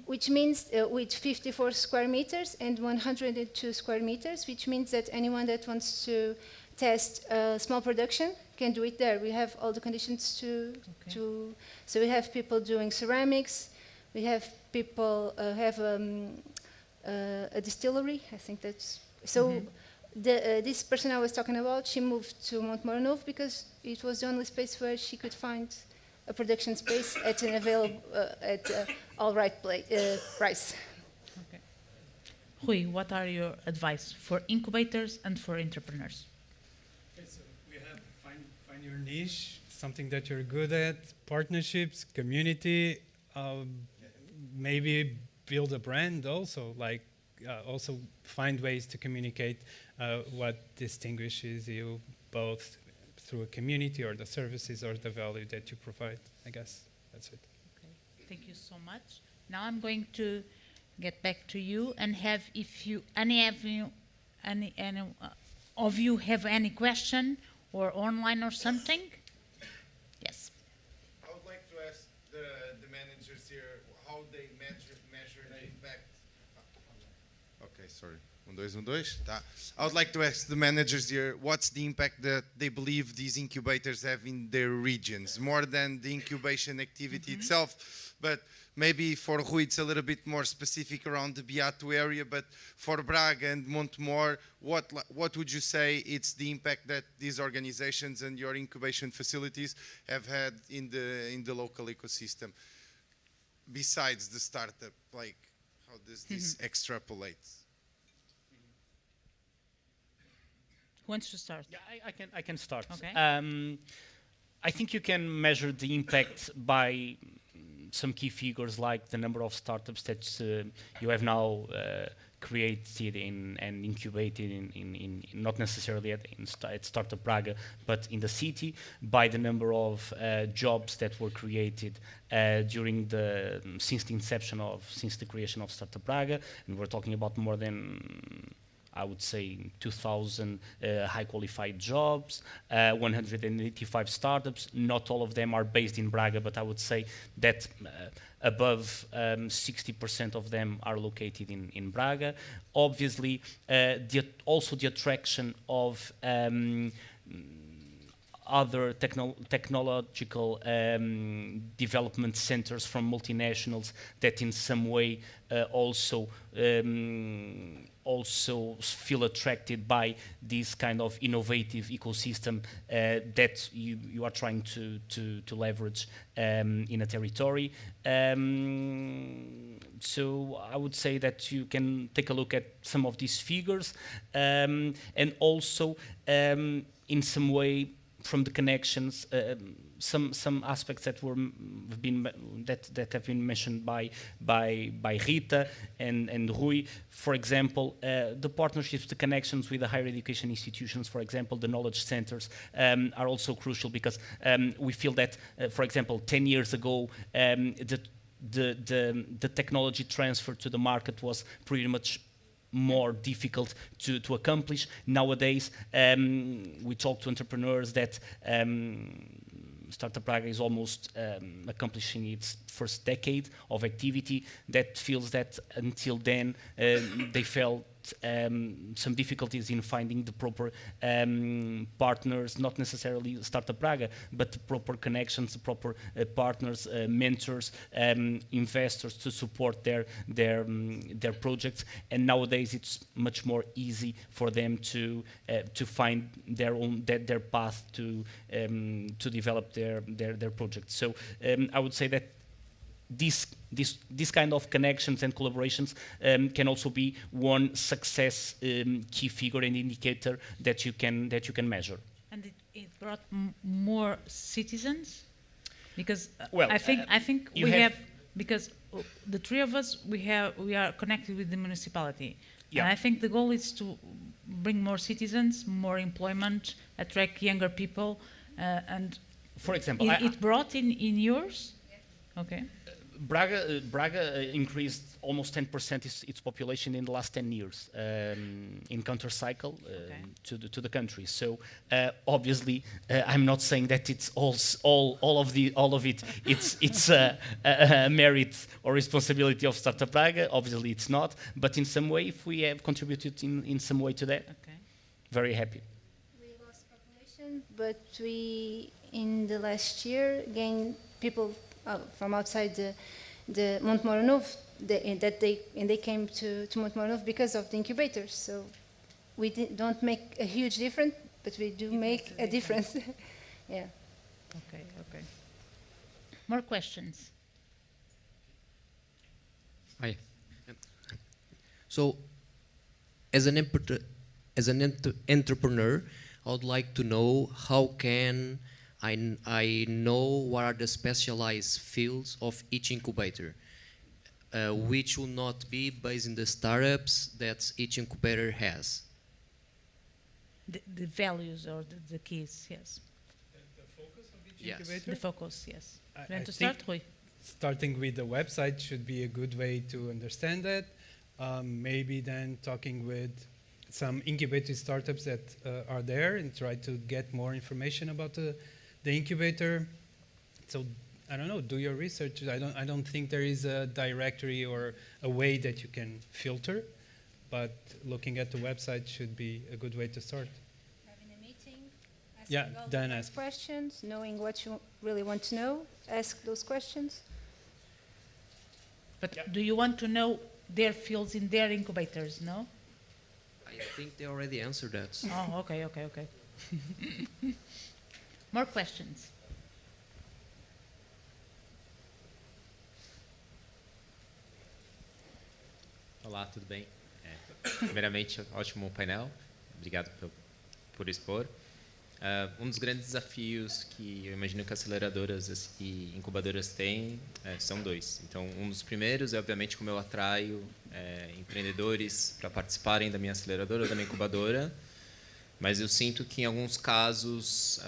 which means with 54 square meters and 102 square meters, which means that anyone that wants to test small production can do it there. We have all the conditions so we have people doing ceramics, we have people have a distillery, I think that's, so this person I was talking about, she moved to Montemor-o-Novo because it was the only space where she could find a production space at an available, all right price. Okay. Rui, what are your advice for incubators and for entrepreneurs? So we have find your niche, something that you're good at, partnerships, community, maybe build a brand also, like also find ways to communicate what distinguishes you both through a community or the services or the value that you provide. I guess that's it. Okay. Thank you so much. Now I'm going to get back to you and have, if you any of you have any question or online or something. Yes. I would like to ask the managers here how they measure the impact. Okay, sorry. 1, 2, 1, 2. Tá. I would like to ask the managers here what's the impact that they believe these incubators have in their regions, more than the incubation activity itself, but maybe for Rui it's a little bit more specific around the Biléu area, but for Braga and Montemor, what would you say it's the impact that these organizations and your incubation facilities have had in the local ecosystem, besides the startup? Like, how does this extrapolate? Who wants to start? Yeah, I can start. Okay. I think you can measure the impact by some key figures like the number of startups that you have now created and incubated in not necessarily at Startup Braga, but in the city, by the number of jobs that were created since the creation of Startup Braga, and we're talking about more than, I would say, 2,000 high qualified jobs, 185 startups. Not all of them are based in Braga, but I would say that above 60% of them are located in Braga. Obviously, also the attraction of other technological development centers from multinationals that in some way also feel attracted by this kind of innovative ecosystem that you are trying to leverage in a territory. So I would say that you can take a look at some of these figures, and also in some way from the connections, some aspects that have been mentioned by Rita and Rui. For example, the partnerships, the connections with the higher education institutions, for example, the knowledge centers, are also crucial, because we feel that, for example, 10 years ago, the technology transfer to the market was pretty much more difficult to accomplish. Nowadays, we talk to entrepreneurs that Startup Praga is almost accomplishing its first decade of activity, that feels that until then they felt some difficulties in finding the proper partners, not necessarily Startup Praga, but the proper connections, the proper partners, mentors, investors to support their projects. And nowadays it's much more easy for them to find their path to develop their projects. So I would say that this kind of connections and collaborations can also be one success key figure and indicator that you can measure. And it brought more citizens, because well, I think we have, because the three of us we are connected with the municipality, yeah. And I think the goal is to bring more citizens, more employment, attract younger people, and for example, it brought in yours. Okay. Braga increased almost 10% its population in the last 10 years in counter-cycle to the country. So obviously, I'm not saying that it's all of it. It's a merit or responsibility of Startup Braga. Obviously, it's not. But in some way, if we have contributed in some way to that, very happy. We lost population, but we in the last year gained people from outside the Montemor-o-Novo, they came to Montemor-o-Novo because of the incubators. So we don't make a huge difference, but we do make a difference. Yeah. Okay. More questions? Hi. So, as an entrepreneur, I would like to know how can I know what are the specialized fields of each incubator, which will not be based in the startups that each incubator has. The values or the keys, yes. The focus of each Yes. incubator? The focus, yes. I You want to think start, Rui? starting with the website should be a good way to understand that. Maybe then talking with some incubator startups that are there and try to get more information about the incubator. So I don't know, do your research. I don't think there is a directory or a way that you can filter, but looking at the website should be a good way to start. Having a meeting, Yeah, asking all then the ask. questions, knowing what you really want to know, ask those questions. But do you want to know their fields in their incubators, no? I think they already answered that. Oh, okay. More questions? Olá, tudo bem? Primeiramente, ótimo painel. Obrigado por expor. Um dos grandes desafios que eu imagino que aceleradoras e incubadoras têm são dois. Então, um dos primeiros é, obviamente, como eu atraio empreendedores para participarem da minha aceleradora ou da minha incubadora, mas eu sinto que, em alguns casos,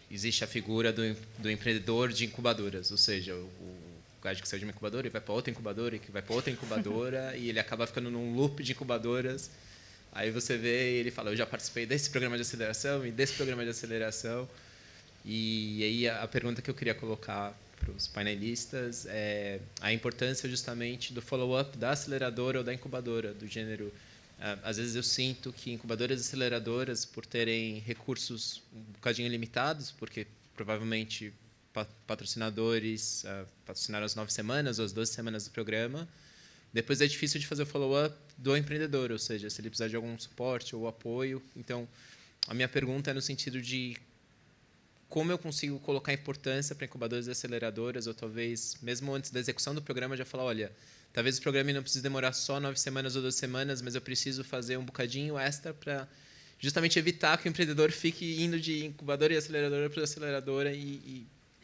existe a figura do empreendedor de incubadoras, ou seja, o cara que saiu de uma incubadora e vai para outra incubadora e que vai para outra incubadora e ele acaba ficando num loop de incubadoras. Aí você vê e ele fala, eu já participei desse programa de aceleração e desse programa de aceleração. E aí a pergunta que eu queria colocar para os painelistas é a importância justamente do follow-up da aceleradora ou da incubadora, do gênero, Às vezes eu sinto que incubadoras e aceleradoras, por terem recursos um bocadinho limitados, porque provavelmente patrocinadores patrocinaram as 9 semanas ou as 12 semanas do programa, depois é difícil de fazer o follow-up do empreendedor, ou seja, se ele precisar de algum suporte ou apoio. Então, a minha pergunta é no sentido de como eu consigo colocar importância para incubadoras e aceleradoras, ou talvez, mesmo antes da execução do programa, já falar, olha, talvez o programa não precise demorar só 9 semanas ou 12 semanas, mas eu preciso fazer um bocadinho extra para justamente evitar que o empreendedor fique indo de incubadora e aceleradora para aceleradora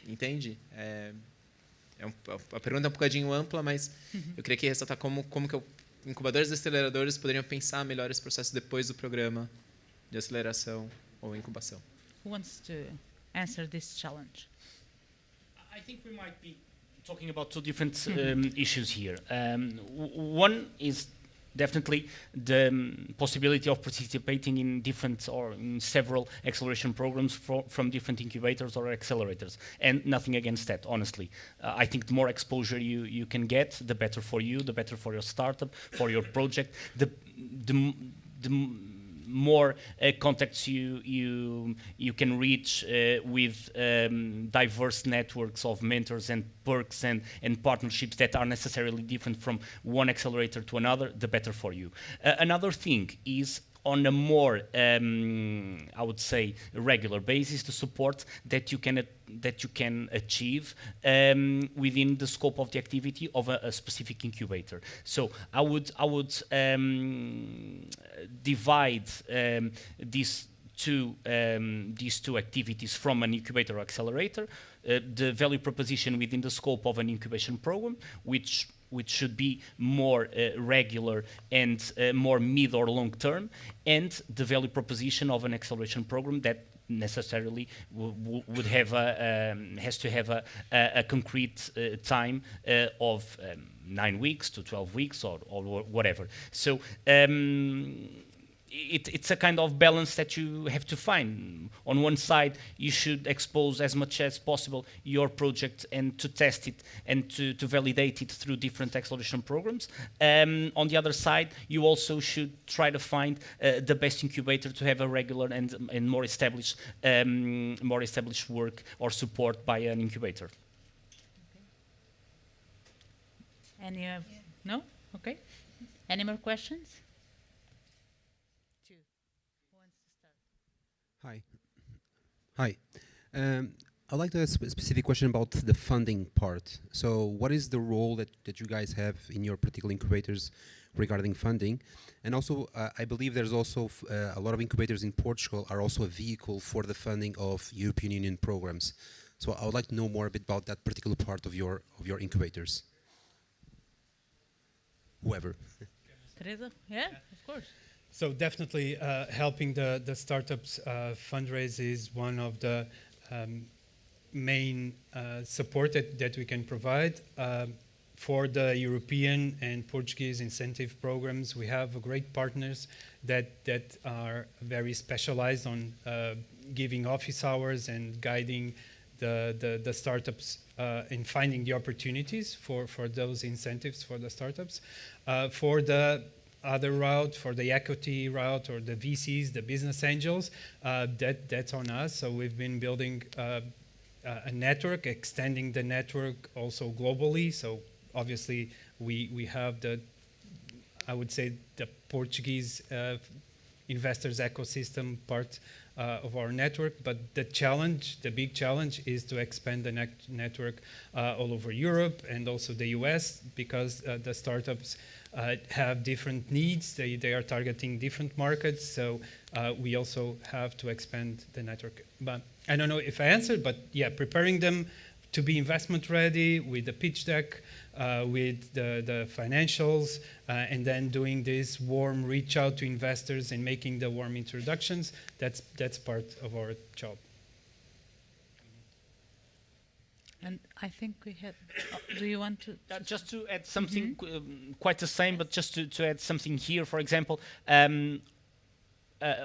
entende? A pergunta é um bocadinho ampla, mas eu queria aqui ressaltar como que incubadores e aceleradores poderiam pensar melhor esse processo depois do programa de aceleração ou incubação. Who wants to answer this challenge? I think we might be talking about two different issues here. One is definitely the possibility of participating in different or in several acceleration programs from different incubators or accelerators, and nothing against that, honestly. I think the more exposure you can get, the better for you, the better for your startup, for your project, the more contacts you can reach with diverse networks of mentors and perks and partnerships that are necessarily different from one accelerator to another, the better for you. Another thing is on a more, I would say, regular basis, the support that you can achieve within the scope of the activity of a specific incubator. So I would divide these two activities from an incubator or accelerator. The value proposition within the scope of an incubation program, which should be more regular and more mid or long term, and the value proposition of an acceleration program that necessarily would have has to have a concrete time of 9 weeks to 12 weeks or whatever. So it's a kind of balance that you have to find. On one side, you should expose as much as possible your project and to test it and to validate it through different acceleration programs. On the other side, you also should try to find the best incubator to have a regular and more established work or support by an incubator. Okay. No? Okay. Any more questions? Hi. I'd like to ask a specific question about the funding part. So what is the role that you guys have in your particular incubators regarding funding? And also, I believe there's also a lot of incubators in Portugal are also a vehicle for the funding of European Union programs. So I would like to know more a bit about that particular part of your incubators. Whoever. Teresa? Yeah, of course. So definitely helping the startups fundraise is one of the main support that we can provide. For the European and Portuguese incentive programs, we have great partners that are very specialized on giving office hours and guiding the startups in finding the opportunities for those incentives for the startups. For the other route, for the equity route or the VCs, the business angels, that's on us. So we've been building a network, extending the network also globally. So obviously we have I would say the Portuguese investors ecosystem part of our network, but the big challenge is to expand the network all over Europe and also the US, because the startups have different needs. They are targeting different markets, so we also have to expand the network. But I don't know if I answered, but yeah, preparing them to be investment ready with the pitch deck, with the financials, and then doing this warm reach out to investors and making the warm introductions. That's part of our job. And I think we had. Do you want to? Just to add something quite the same, but just to add something here, for example,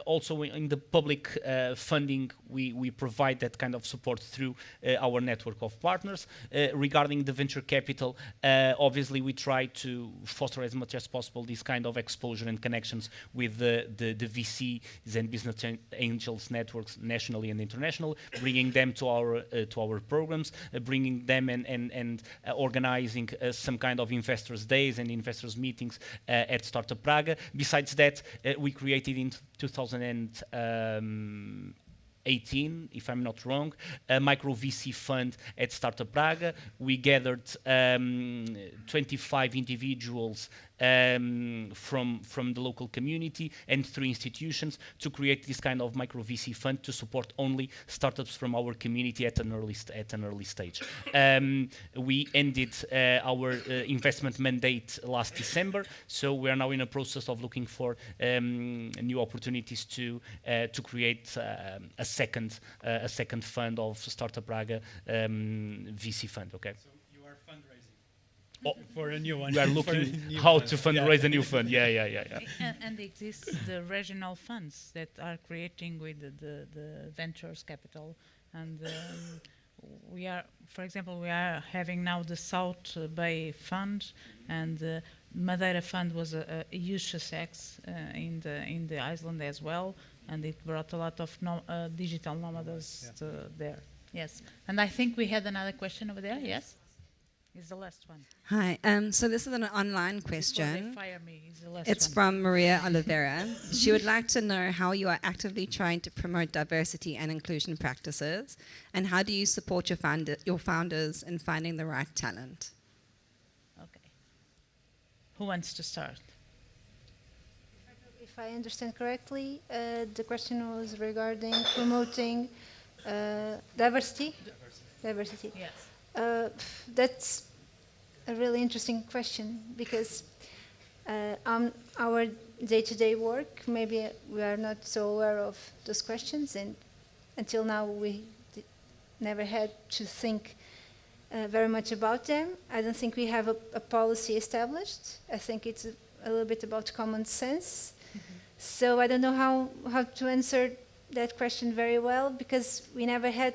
also in the public funding, we provide that kind of support through our network of partners. Regarding the venture capital, obviously we try to foster as much as possible this kind of exposure and connections with the VCs and business angels networks nationally and international, bringing them to our programs, bringing them and organizing some kind of investors days and investors meetings at Startup Praga. Besides that, we created in 2018, if I'm not wrong, a micro VC fund at Startup Praga. We gathered 25 individuals from the local community and 3 institutions to create this kind of micro VC fund to support only startups from our community at an early stage. We ended our investment mandate last December, so we are now in a process of looking for new opportunities to create a second fund of Startup Praga VC fund. Okay. So you are fundraising. For a new one. We are looking how to fundraise a new fund. Yeah. And exists the regional funds that are creating with the ventures capital. And we are, for example, we are having now the South Bay Fund, and the Madeira Fund was a huge success in the Iceland as well, and it brought a lot of digital nomads there. Yes. And I think we had another question over there. Yes. Is the last one. Hi. So this is an online question. Before they fire me, is the last it's one. from Maria Oliveira. She would like to know how you are actively trying to promote diversity and inclusion practices, and how do you support your founders in finding the right talent? Okay. Who wants to start? If I understand correctly, the question was regarding promoting diversity. Diversity. Yes. That's a really interesting question, because on our day-to-day work, maybe we are not so aware of those questions, and until now we never had to think very much about them. I don't think we have a policy established. I think it's a little bit about common sense. So I don't know how to answer that question very well, because we never had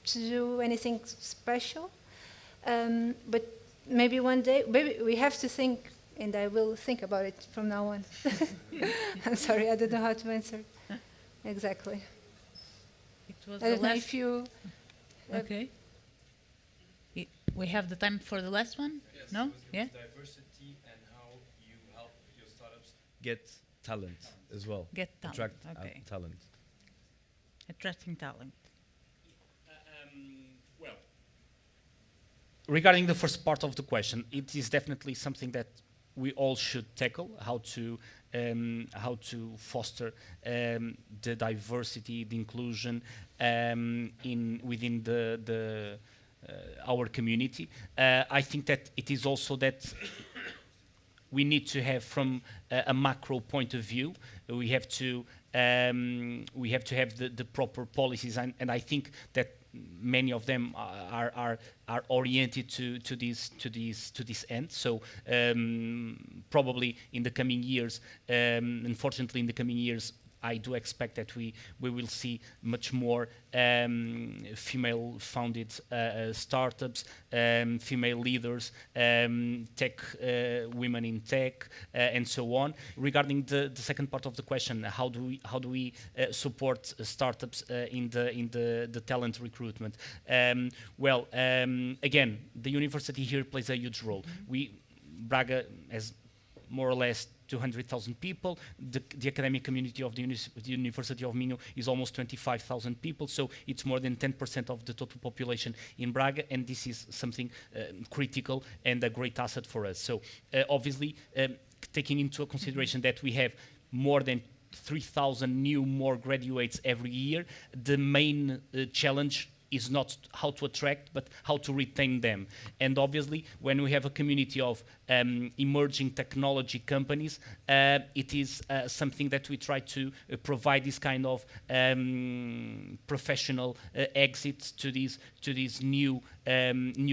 to do anything special. But maybe one day, maybe we have to think, and I will think about it from now on. I'm sorry, I don't know how to answer exactly. It was I don't know if you... Okay. We have the time for the last one? Yes, no? Yeah? Diversity and how you help your startups get talent as well. Get talent. Attract Okay. talent. Attracting talent. Well, regarding the first part of the question, it is definitely something that we all should tackle, how to foster the diversity, the inclusion within our community. I think that it is also that we need to have, from a macro point of view, we have to have the proper policies, and I think that many of them are oriented to this end. So probably in the coming years, unfortunately, in the coming years, I do expect that we will see much more female-founded startups, female leaders, tech women in tech, and so on. Regarding the second part of the question, how do we support startups in the talent recruitment? Well, again, the university here plays a huge role. Braga has more or less 200,000 people. The academic community of the University of Minho is almost 25,000 people, so it's more than 10% of the total population in Braga, and this is something critical and a great asset for us. So obviously, taking into consideration that we have more than 3,000 more graduates every year, the main challenge is not how to attract, but how to retain them. And obviously, when we have a community of emerging technology companies, it is something that we try to provide this kind of professional exits to these new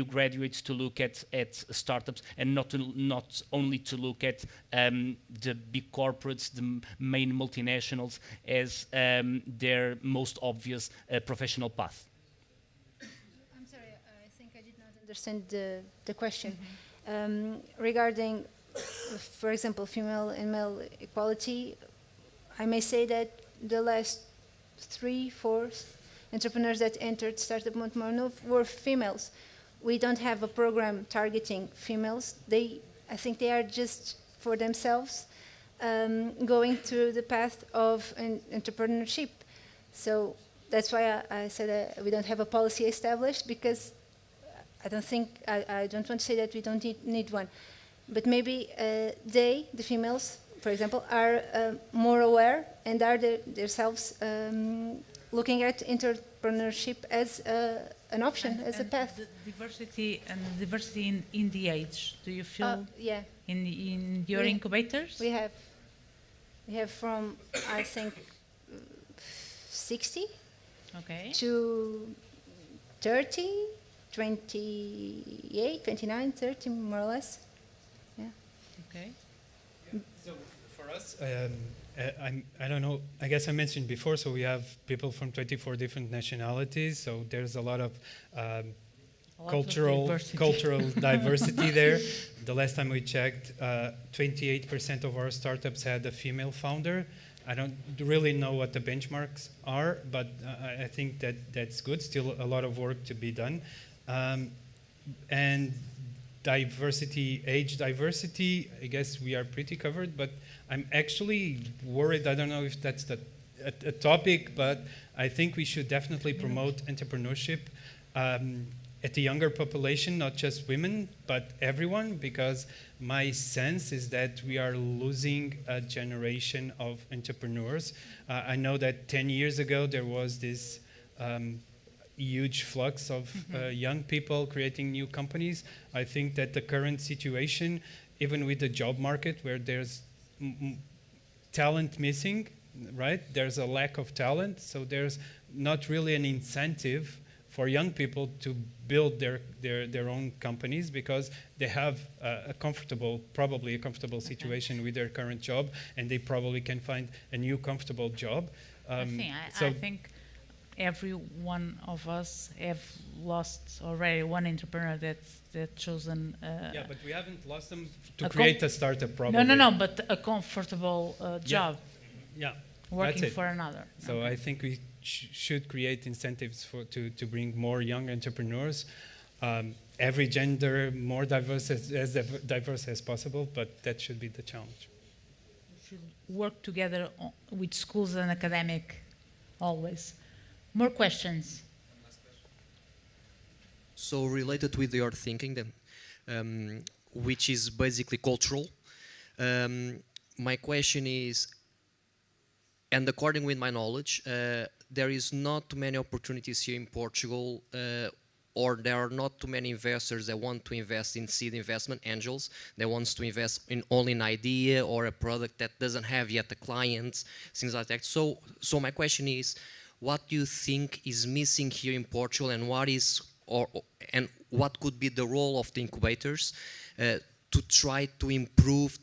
graduates to look at startups, and not only to look at the big corporates, the main multinationals as their most obvious professional path. I'm sorry, I think I did not understand the question. Regarding, for example, female and male equality, I may say that the last 3-4 entrepreneurs that entered Startup Montemor-o-Novo were females. We don't have a program targeting females. I think they are just for themselves going through the path of entrepreneurship. So that's why I said we don't have a policy established, because I don't want to say that we don't need one. But maybe the females, for example, are more aware and are themselves looking at entrepreneurship as an option, as a path. The diversity in the age. Do you feel yeah. in your incubators? We have from, I think, 60 to 30, 28, 29, 30, more or less. Yeah. Okay. Yeah. So for us, I don't know, I guess I mentioned before, so we have people from 24 different nationalities, so there's a lot of cultural diversity there. The last time we checked, 28% of our startups had a female founder. I don't really know what the benchmarks are, but I think that's good. Still a lot of work to be done. And diversity, age diversity, I guess we are pretty covered, but I'm actually worried. I don't know if that's a topic, but I think we should definitely promote entrepreneurship at the younger population, not just women, but everyone, because my sense is that we are losing a generation of entrepreneurs. I know that 10 years ago there was this huge flux of young people creating new companies. I think that the current situation, even with the job market where there's talent missing, right? There's a lack of talent, so there's not really an incentive for young people to build their own companies, because they have probably a comfortable situation with their current job, and they probably can find a new comfortable job. I think every one of us have lost already one entrepreneur that chosen. Yeah, but we haven't lost them to create a startup, probably. No, but a comfortable job. Yeah. Working for another. So I think we should create incentives to bring more young entrepreneurs. Every gender more diverse as possible, but that should be the challenge. We should work together with schools and academic always. More questions? So related with your thinking then, which is basically cultural, my question is, and according with my knowledge, there is not too many opportunities here in Portugal, or there are not too many investors that want to invest in seed investment, angels, that wants to invest in only an idea or a product that doesn't have yet the clients, things like that. So my question is, what do you think is missing here in Portugal, and what could be the role of the incubators to try to improve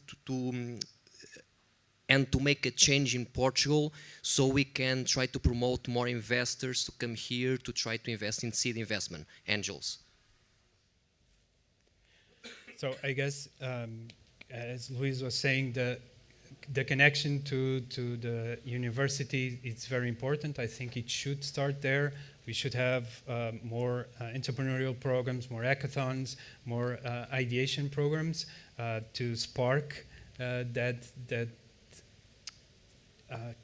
and to make a change in Portugal, so we can try to promote more investors to come here to try to invest in seed investment, angels? So I guess, as Luis was saying, the connection to the university is very important. I think it should start there. We should have more entrepreneurial programs, more hackathons, more ideation programs to spark that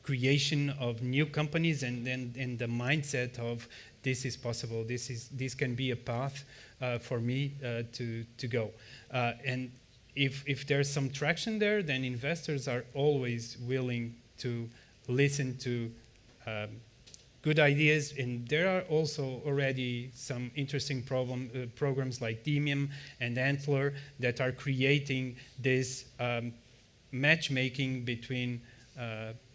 creation of new companies, and then the mindset of this is possible. This can be a path for me to go. And if there's some traction there, then investors are always willing to listen to good ideas, and there are also already some interesting programs like Demium and Antler that are creating this matchmaking between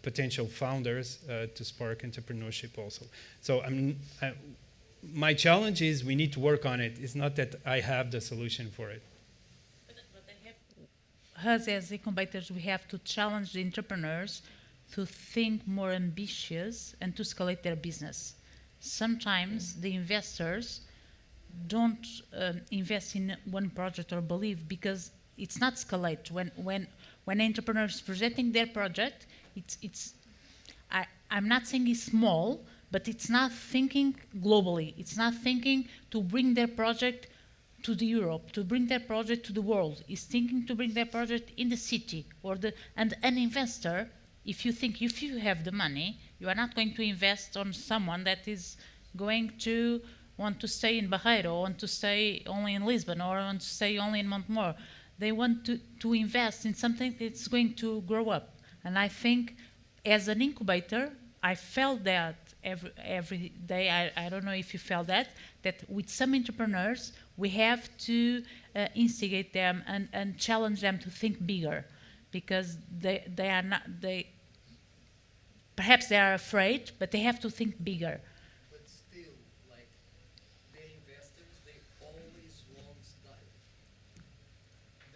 potential founders to spark entrepreneurship also. So my challenge is we need to work on it. It's not that I have the solution for it. Us as incubators, we have to challenge the entrepreneurs to think more ambitious and to escalate their business. Sometimes the investors don't invest in one project or believe because it's not escalate. When entrepreneurs is presenting their project, I'm not saying it's small, but it's not thinking globally. It's not thinking to bring their project to Europe, to bring their project to the world. It's thinking to bring their project in the city and an investor. If you have the money, you are not going to invest on someone that is going to want to stay in Barreiro, or want to stay only in Lisbon, or want to stay only in Montemor. They want to invest in something that's going to grow up. And I think as an incubator, I felt that every day. I don't know if you felt that with some entrepreneurs, we have to instigate them and challenge them to think bigger, because perhaps they are afraid, but they have to think bigger. But still, like, the investors, they always want the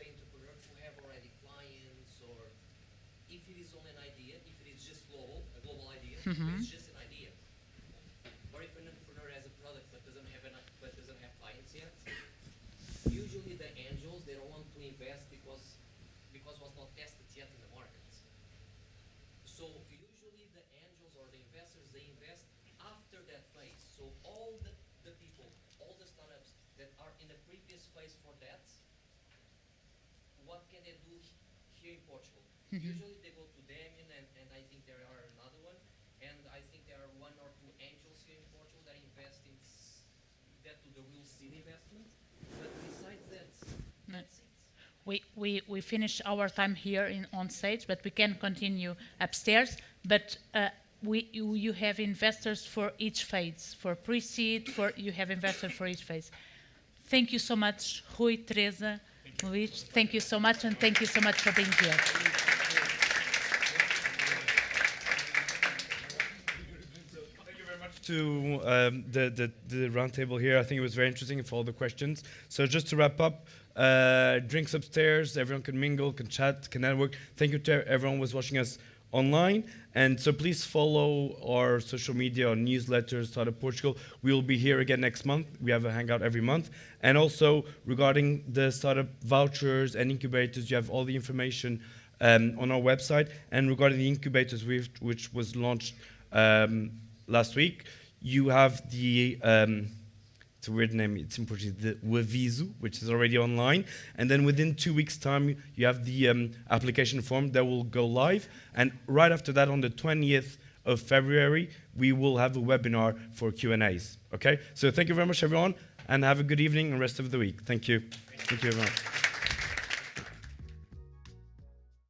entrepreneur to have already clients, or if it is only an idea, if it is just a global idea, it's just an idea. Or if an entrepreneur has a product but doesn't have clients yet, usually the angels, they don't want to invest because was not tested yet in the market. So usually the angels or the investors, they invest after that phase. So all the people, all the startups that are in the previous phase for that, what can they do here in Portugal? Usually they go to Demian, and I think there are another one, and I think there are one or two angels here in Portugal that invest in that to the real seed investment. But besides that, that's it. We finish our time here on stage, but we can continue upstairs. But you have investors for each phase, for pre-seed, you have investors for each phase. Thank you so much, Rui, Teresa, Luís. Thank you so much, and thank you so much for being here. To the roundtable here. I think it was very interesting for all the questions. So just to wrap up, drinks upstairs, everyone can mingle, can chat, can network. Thank you to everyone who was watching us online. And so please follow our social media, our newsletters, Startup Portugal. We will be here again next month. We have a hangout every month. And also regarding the startup vouchers and incubators, you have all the information on our website. And regarding the incubators, which was launched last week, you have the, it's a weird name, it's in Portuguese, the Aviso, which is already online. And then within 2 weeks' time, you have the application form that will go live. And right after that, on the 20th of February, we will have a webinar for Q&As, okay? So thank you very much, everyone, and have a good evening and rest of the week. Thank you. Thank you, everyone.